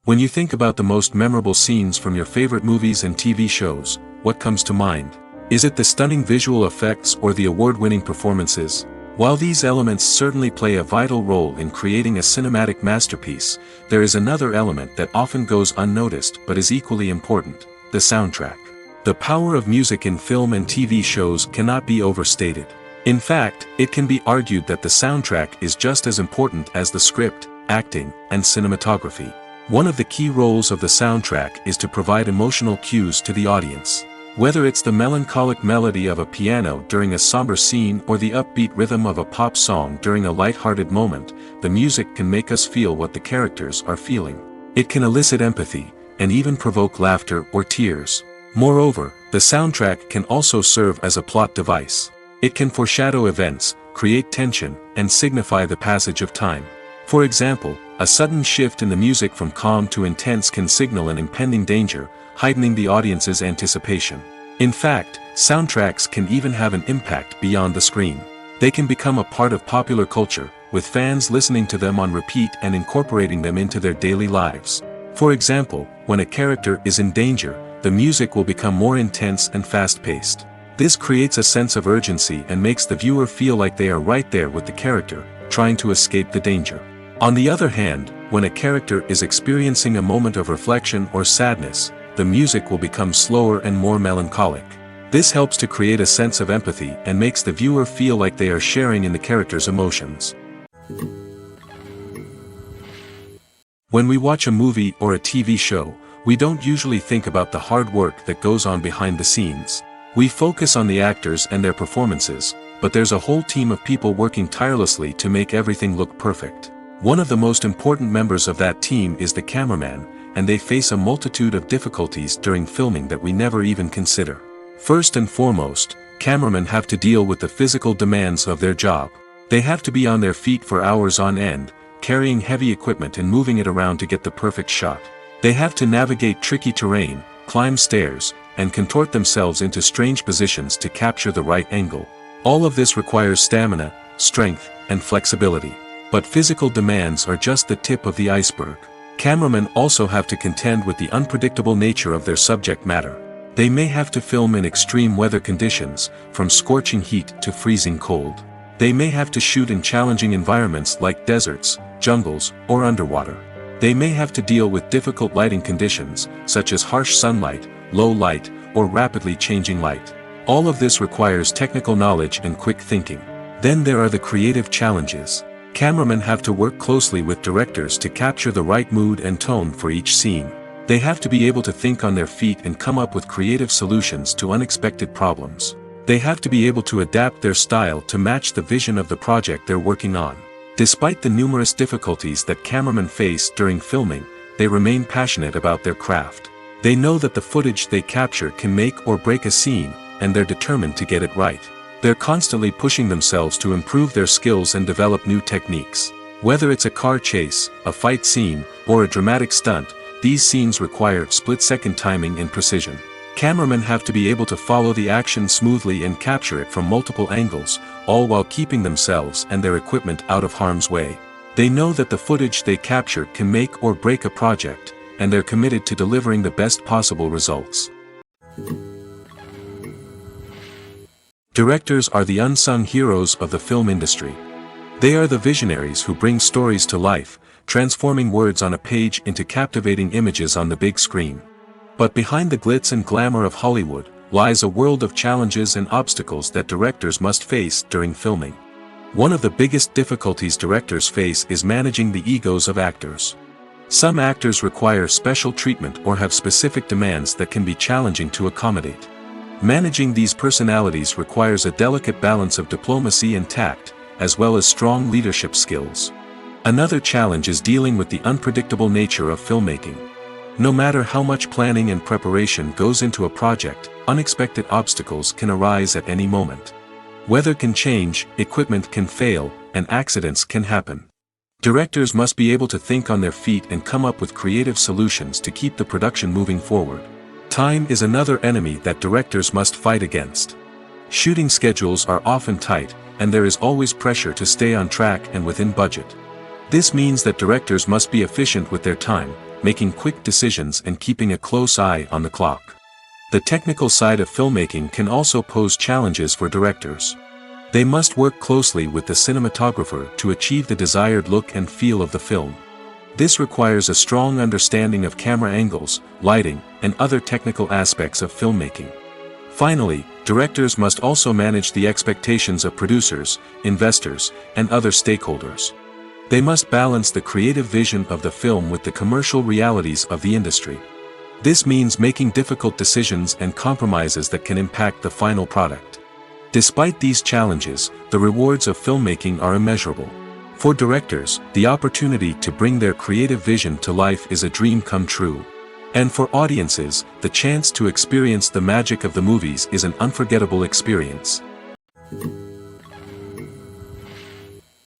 When you think about the most memorable scenes from your favorite movies and TV shows, what comes to mind? Is it the stunning visual effects or the award-winning performances? While these elements certainly play a vital role in creating a cinematic masterpiece, there is another element that often goes unnoticed but is equally important: the soundtrack. The power of music in film and TV shows cannot be overstated. In fact, it can be argued that the soundtrack is just as important as the script, acting, and cinematography. One of the key roles of the soundtrack is to provide emotional cues to the audience. Whether it's the melancholic melody of a piano during a somber scene or the upbeat rhythm of a pop song during a light-hearted moment, the music can make us feel what the characters are feeling. It can elicit empathy, and even provoke laughter or tears. Moreover, the soundtrack can also serve as a plot device. It can foreshadow events, create tension, and signify the passage of time. For example, a sudden shift in the music from calm to intense can signal an impending danger, heightening the audience's anticipation. In fact, soundtracks can even have an impact beyond the screen. They can become a part of popular culture, with fans listening to them on repeat and incorporating them into their daily lives. For example, when a character is in danger, the music will become more intense and fast-paced. This creates a sense of urgency and makes the viewer feel like they are right there with the character, trying to escape the danger. On the other hand, when a character is experiencing a moment of reflection or sadness, the music will become slower and more melancholic. This helps to create a sense of empathy and makes the viewer feel like they are sharing in the character's emotions. When we watch a movie or a TV show, we don't usually think about the hard work that goes on behind the scenes. We focus on the actors and their performances, but there's a whole team of people working tirelessly to make everything look perfect. One of the most important members of that team is the cameraman, and they face a multitude of difficulties during filming that we never even consider. First and foremost, cameramen have to deal with the physical demands of their job. They have to be on their feet for hours on end, carrying heavy equipment and moving it around to get the perfect shot. They have to navigate tricky terrain, climb stairs, and contort themselves into strange positions to capture the right angle. All of this requires stamina, strength, and flexibility. But physical demands are just the tip of the iceberg. Cameramen also have to contend with the unpredictable nature of their subject matter. They may have to film in extreme weather conditions, from scorching heat to freezing cold. They may have to shoot in challenging environments like deserts, jungles, or underwater. They may have to deal with difficult lighting conditions, such as harsh sunlight, low light, or rapidly changing light. All of this requires technical knowledge and quick thinking. Then there are the creative challenges. Cameramen have to work closely with directors to capture the right mood and tone for each scene. They have to be able to think on their feet and come up with creative solutions to unexpected problems. They have to be able to adapt their style to match the vision of the project they're working on. Despite the numerous difficulties that cameramen face during filming, they remain passionate about their craft. They know that the footage they capture can make or break a scene, and they're determined to get it right. They're constantly pushing themselves to improve their skills and develop new techniques. Whether it's a car chase, a fight scene, or a dramatic stunt, these scenes require split-second timing and precision. Cameramen have to be able to follow the action smoothly and capture it from multiple angles, all while keeping themselves and their equipment out of harm's way. They know that the footage they capture can make or break a project, and they're committed to delivering the best possible results. Directors are the unsung heroes of the film industry. They are the visionaries who bring stories to life, transforming words on a page into captivating images on the big screen. But behind the glitz and glamour of Hollywood, lies a world of challenges and obstacles that directors must face during filming. One of the biggest difficulties directors face is managing the egos of actors. Some actors require special treatment or have specific demands that can be challenging to accommodate. Managing these personalities requires a delicate balance of diplomacy and tact, as well as strong leadership skills. Another challenge is dealing with the unpredictable nature of filmmaking. No matter how much planning and preparation goes into a project, unexpected obstacles can arise at any moment. Weather can change, equipment can fail, and accidents can happen. Directors must be able to think on their feet and come up with creative solutions to keep the production moving forward. Time is another enemy that directors must fight against. Shooting schedules are often tight, and there is always pressure to stay on track and within budget. This means that directors must be efficient with their time, making quick decisions and keeping a close eye on the clock. The technical side of filmmaking can also pose challenges for directors. They must work closely with the cinematographer to achieve the desired look and feel of the film. This requires a strong understanding of camera angles, lighting, and other technical aspects of filmmaking. Finally, directors must also manage the expectations of producers, investors, and other stakeholders. They must balance the creative vision of the film with the commercial realities of the industry. This means making difficult decisions and compromises that can impact the final product. Despite these challenges, the rewards of filmmaking are immeasurable. For directors, the opportunity to bring their creative vision to life is a dream come true. And for audiences, the chance to experience the magic of the movies is an unforgettable experience.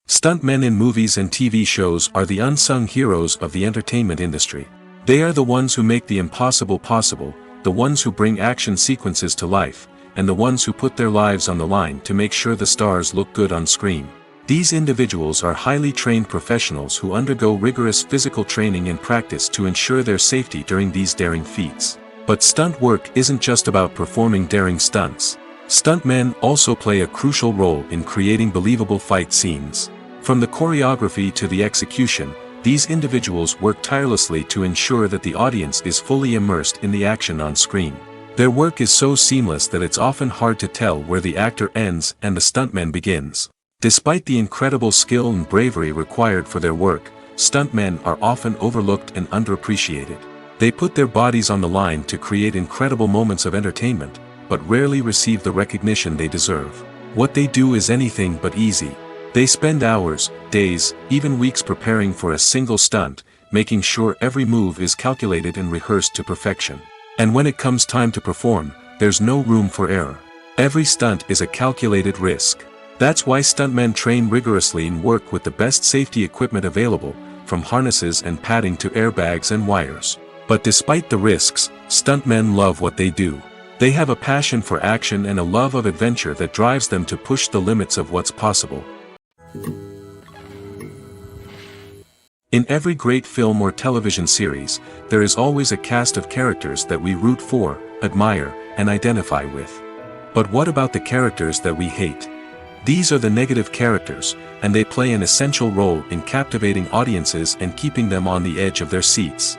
Stuntmen in movies and TV shows are the unsung heroes of the entertainment industry. They are the ones who make the impossible possible, the ones who bring action sequences to life, and the ones who put their lives on the line to make sure the stars look good on screen. These individuals are highly trained professionals who undergo rigorous physical training and practice to ensure their safety during these daring feats. But stunt work isn't just about performing daring stunts. Stuntmen also play a crucial role in creating believable fight scenes. From the choreography to the execution, these individuals work tirelessly to ensure that the audience is fully immersed in the action on screen. Their work is so seamless that it's often hard to tell where the actor ends and the stuntman begins. Despite the incredible skill and bravery required for their work, stuntmen are often overlooked and underappreciated. They put their bodies on the line to create incredible moments of entertainment, but rarely receive the recognition they deserve. What they do is anything but easy. They spend hours, days, even weeks preparing for a single stunt, making sure every move is calculated and rehearsed to perfection. And when it comes time to perform, there's no room for error. Every stunt is a calculated risk. That's why stuntmen train rigorously and work with the best safety equipment available, from harnesses and padding to airbags and wires. But despite the risks, stuntmen love what they do. They have a passion for action and a love of adventure that drives them to push the limits of what's possible. In every great film or television series, there is always a cast of characters that we root for, admire, and identify with. But what about the characters that we hate? These are the negative characters, and they play an essential role in captivating audiences and keeping them on the edge of their seats.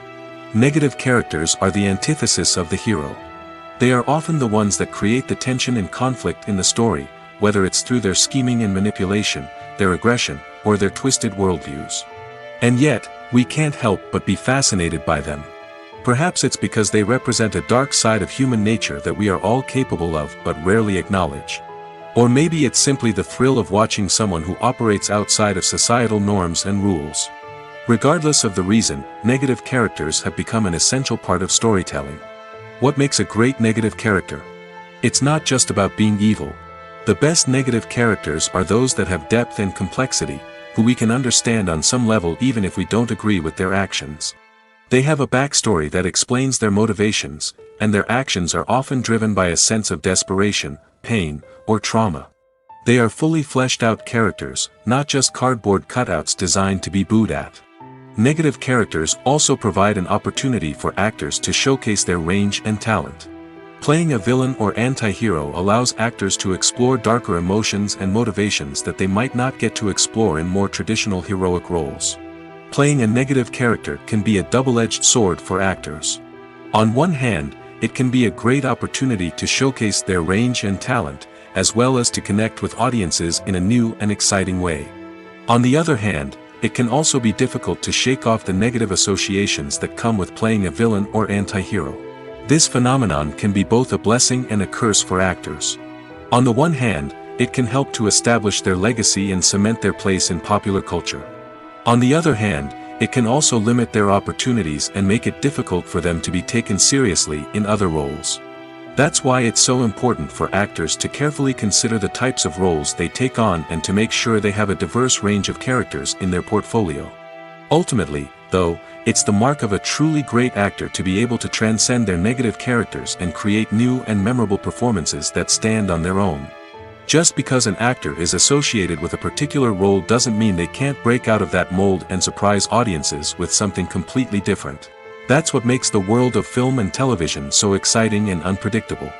Negative characters are the antithesis of the hero. They are often the ones that create the tension and conflict in the story, whether it's through their scheming and manipulation, their aggression, or their twisted worldviews. And yet, we can't help but be fascinated by them. Perhaps it's because they represent a dark side of human nature that we are all capable of but rarely acknowledge. Or maybe it's simply the thrill of watching someone who operates outside of societal norms and rules. Regardless of the reason, negative characters have become an essential part of storytelling. What makes a great negative character? It's not just about being evil. The best negative characters are those that have depth and complexity, who we can understand on some level even if we don't agree with their actions. They have a backstory that explains their motivations, and their actions are often driven by a sense of desperation, pain, or trauma. They are fully fleshed out characters, not just cardboard cutouts designed to be booed at. Negative characters also provide an opportunity for actors to showcase their range and talent. Playing a villain or anti-hero allows actors to explore darker emotions and motivations that they might not get to explore in more traditional heroic roles. Playing a negative character can be a double-edged sword for actors. On one hand, it can be a great opportunity to showcase their range and talent, as well as to connect with audiences in a new and exciting way. On the other hand, it can also be difficult to shake off the negative associations that come with playing a villain or anti-hero. This phenomenon can be both a blessing and a curse for actors. On the one hand, it can help to establish their legacy and cement their place in popular culture. On the other hand, it can also limit their opportunities and make it difficult for them to be taken seriously in other roles. That's why it's so important for actors to carefully consider the types of roles they take on and to make sure they have a diverse range of characters in their portfolio. Ultimately, though, it's the mark of a truly great actor to be able to transcend their negative characters and create new and memorable performances that stand on their own. Just because an actor is associated with a particular role doesn't mean they can't break out of that mold and surprise audiences with something completely different. That's what makes the world of film and television so exciting and unpredictable.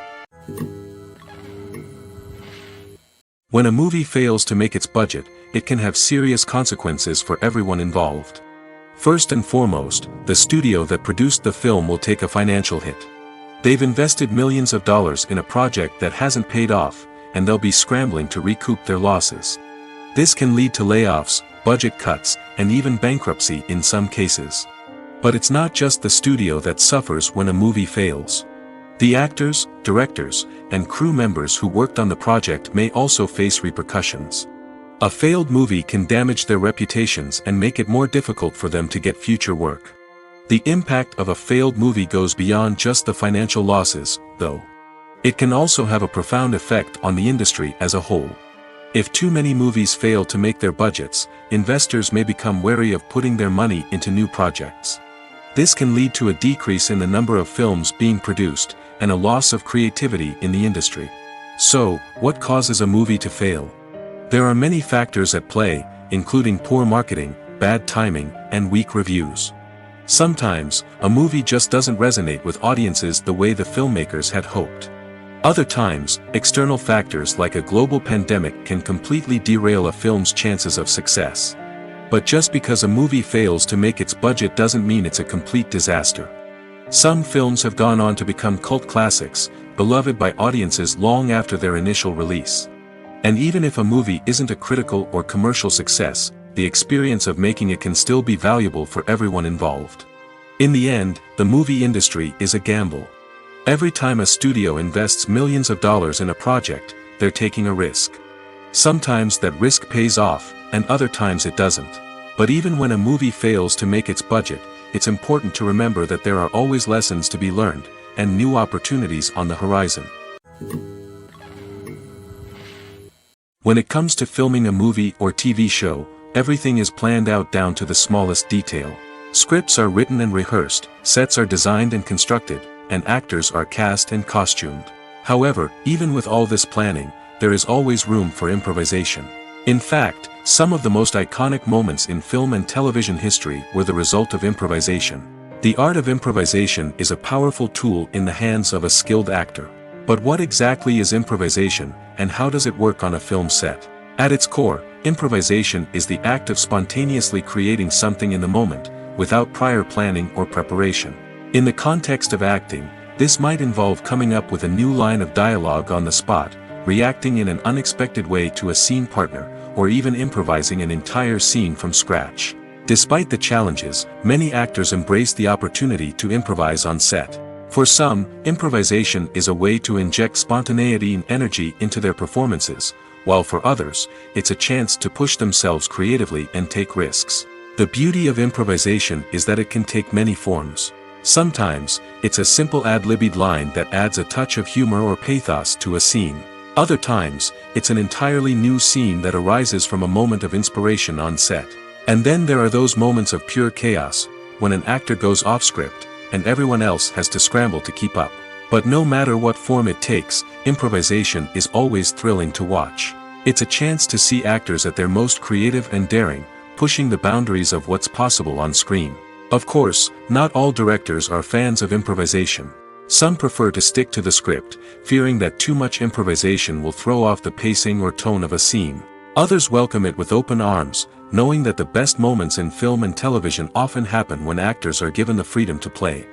When a movie fails to make its budget, it can have serious consequences for everyone involved. First and foremost, the studio that produced the film will take a financial hit. They've invested millions of dollars in a project that hasn't paid off, and they'll be scrambling to recoup their losses. This can lead to layoffs, budget cuts, and even bankruptcy in some cases. But it's not just the studio that suffers when a movie fails. The actors, directors, and crew members who worked on the project may also face repercussions. A failed movie can damage their reputations and make it more difficult for them to get future work. The impact of a failed movie goes beyond just the financial losses, though. It can also have a profound effect on the industry as a whole. If too many movies fail to make their budgets, investors may become wary of putting their money into new projects. This can lead to a decrease in the number of films being produced, and a loss of creativity in the industry. So, what causes a movie to fail? There are many factors at play, including poor marketing, bad timing, and weak reviews. Sometimes, a movie just doesn't resonate with audiences the way the filmmakers had hoped. Other times, external factors like a global pandemic can completely derail a film's chances of success. But just because a movie fails to make its budget doesn't mean it's a complete disaster. Some films have gone on to become cult classics, beloved by audiences long after their initial release. And even if a movie isn't a critical or commercial success, the experience of making it can still be valuable for everyone involved. In the end, the movie industry is a gamble. Every time a studio invests millions of dollars in a project, they're taking a risk. Sometimes that risk pays off, and other times it doesn't. But even when a movie fails to make its budget, it's important to remember that there are always lessons to be learned, and new opportunities on the horizon. When it comes to filming a movie or TV show, everything is planned out down to the smallest detail. Scripts are written and rehearsed, sets are designed and constructed, and actors are cast and costumed. However, even with all this planning, there is always room for improvisation. In fact, some of the most iconic moments in film and television history were the result of improvisation. The art of improvisation is a powerful tool in the hands of a skilled actor. But what exactly is improvisation, and how does it work on a film set? At its core, improvisation is the act of spontaneously creating something in the moment, without prior planning or preparation. In the context of acting, this might involve coming up with a new line of dialogue on the spot, reacting in an unexpected way to a scene partner, or even improvising an entire scene from scratch. Despite the challenges, many actors embrace the opportunity to improvise on set. For some, improvisation is a way to inject spontaneity and energy into their performances, while for others, it's a chance to push themselves creatively and take risks. The beauty of improvisation is that it can take many forms. Sometimes, it's a simple ad-libbed line that adds a touch of humor or pathos to a scene. Other times, it's an entirely new scene that arises from a moment of inspiration on set. And then there are those moments of pure chaos, when an actor goes off script, and everyone else has to scramble to keep up. But no matter what form it takes, improvisation is always thrilling to watch. It's a chance to see actors at their most creative and daring, pushing the boundaries of what's possible on screen. Of course, not all directors are fans of improvisation. Some prefer to stick to the script, fearing that too much improvisation will throw off the pacing or tone of a scene. Others welcome it with open arms, knowing that the best moments in film and television often happen when actors are given the freedom to play.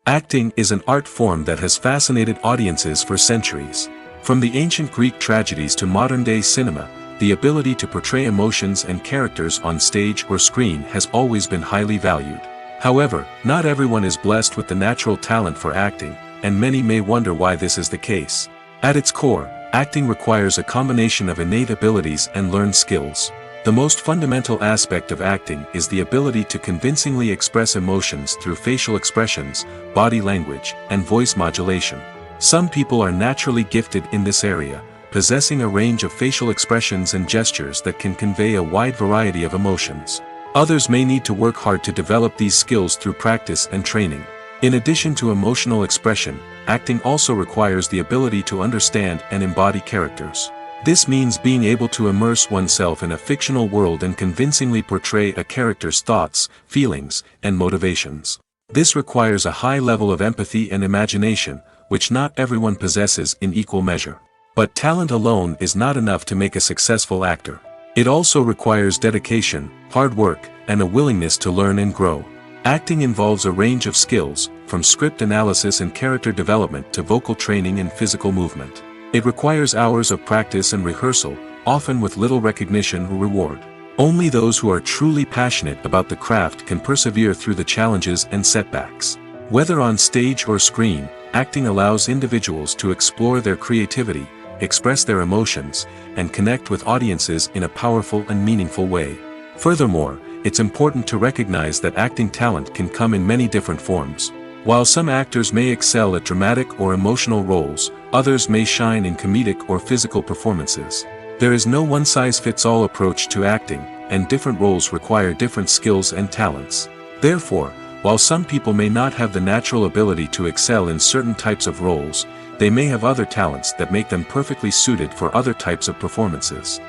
Acting is an art form that has fascinated audiences for centuries. From the ancient Greek tragedies to modern-day cinema, the ability to portray emotions and characters on stage or screen has always been highly valued. However, not everyone is blessed with the natural talent for acting, and many may wonder why this is the case. At its core, acting requires a combination of innate abilities and learned skills. The most fundamental aspect of acting is the ability to convincingly express emotions through facial expressions, body language, and voice modulation. Some people are naturally gifted in this area, possessing a range of facial expressions and gestures that can convey a wide variety of emotions. Others may need to work hard to develop these skills through practice and training. In addition to emotional expression, acting also requires the ability to understand and embody characters. This means being able to immerse oneself in a fictional world and convincingly portray a character's thoughts, feelings, and motivations. This requires a high level of empathy and imagination, which not everyone possesses in equal measure. But talent alone is not enough to make a successful actor. It also requires dedication, hard work, and a willingness to learn and grow. Acting involves a range of skills, from script analysis and character development to vocal training and physical movement. It requires hours of practice and rehearsal, often with little recognition or reward. Only those who are truly passionate about the craft can persevere through the challenges and setbacks. Whether on stage or screen, acting allows individuals to explore their creativity, express their emotions, and connect with audiences in a powerful and meaningful way. Furthermore, it's important to recognize that acting talent can come in many different forms. While some actors may excel at dramatic or emotional roles, others may shine in comedic or physical performances. There is no one-size-fits-all approach to acting, and different roles require different skills and talents. Therefore, while some people may not have the natural ability to excel in certain types of roles, they may have other talents that make them perfectly suited for other types of performances.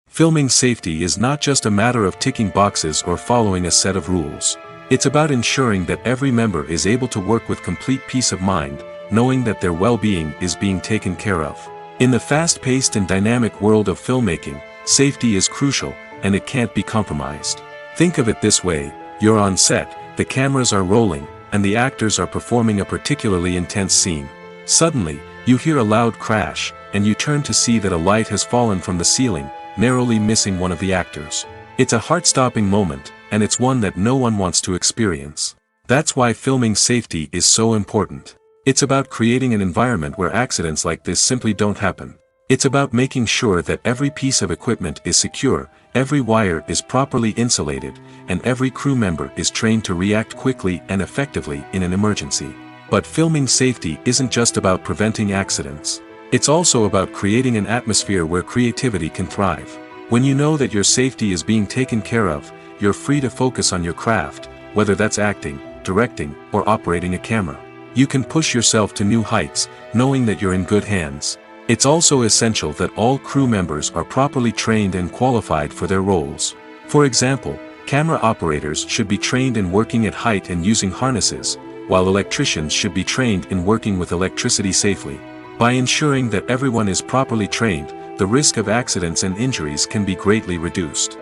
Filming safety is not just a matter of ticking boxes or following a set of rules. It's about ensuring that every member is able to work with complete peace of mind, knowing that their well-being is being taken care of. In the fast-paced and dynamic world of filmmaking, safety is crucial, and it can't be compromised. Think of it this way: you're on set, the cameras are rolling, and the actors are performing a particularly intense scene. Suddenly, you hear a loud crash, and you turn to see that a light has fallen from the ceiling, narrowly missing one of the actors. It's a heart-stopping moment, and it's one that no one wants to experience. That's why filming safety is so important. It's about creating an environment where accidents like this simply don't happen. It's about making sure that every piece of equipment is secure, every wire is properly insulated, and every crew member is trained to react quickly and effectively in an emergency. But filming safety isn't just about preventing accidents. It's also about creating an atmosphere where creativity can thrive. When you know that your safety is being taken care of, you're free to focus on your craft, whether that's acting, directing, or operating a camera. You can push yourself to new heights, knowing that you're in good hands. It's also essential that all crew members are properly trained and qualified for their roles. For example, camera operators should be trained in working at height and using harnesses, while electricians should be trained in working with electricity safely. By ensuring that everyone is properly trained, the risk of accidents and injuries can be greatly reduced.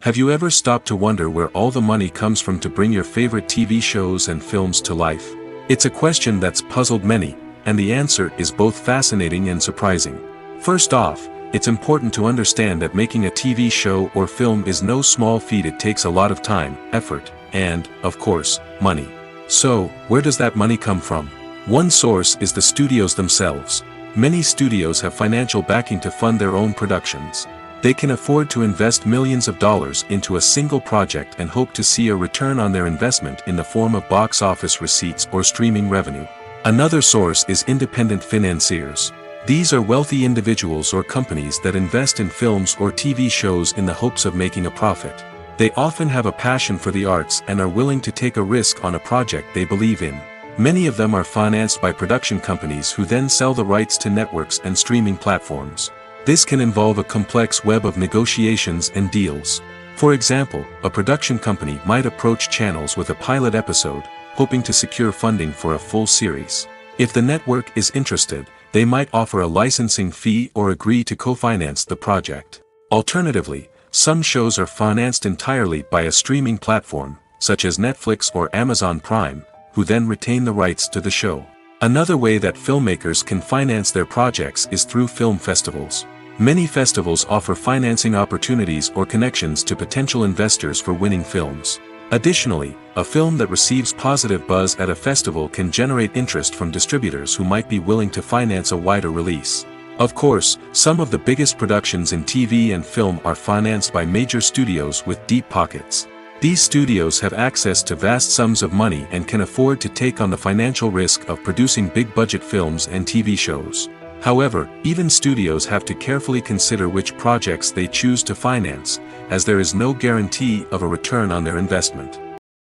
Have you ever stopped to wonder where all the money comes from to bring your favorite TV shows and films to life? It's a question that's puzzled many, and the answer is both fascinating and surprising. First off, it's important to understand that making a TV show or film is no small feat. It takes a lot of time, effort, and, of course, money. So, where does that money come from? One source is the studios themselves. Many studios have financial backing to fund their own productions. They can afford to invest millions of dollars into a single project and hope to see a return on their investment in the form of box office receipts or streaming revenue. Another source is independent financiers. These are wealthy individuals or companies that invest in films or TV shows in the hopes of making a profit. They often have a passion for the arts and are willing to take a risk on a project they believe in. Many of them are financed by production companies who then sell the rights to networks and streaming platforms. This can involve a complex web of negotiations and deals. For example, a production company might approach channels with a pilot episode, hoping to secure funding for a full series. If the network is interested, they might offer a licensing fee or agree to co-finance the project. Alternatively, some shows are financed entirely by a streaming platform, such as Netflix or Amazon Prime, who then retain the rights to the show. Another way that filmmakers can finance their projects is through film festivals. Many festivals offer financing opportunities or connections to potential investors for winning films. Additionally, a film that receives positive buzz at a festival can generate interest from distributors who might be willing to finance a wider release. Of course, some of the biggest productions in TV and film are financed by major studios with deep pockets. These studios have access to vast sums of money and can afford to take on the financial risk of producing big-budget films and TV shows. However, even studios have to carefully consider which projects they choose to finance, as there is no guarantee of a return on their investment.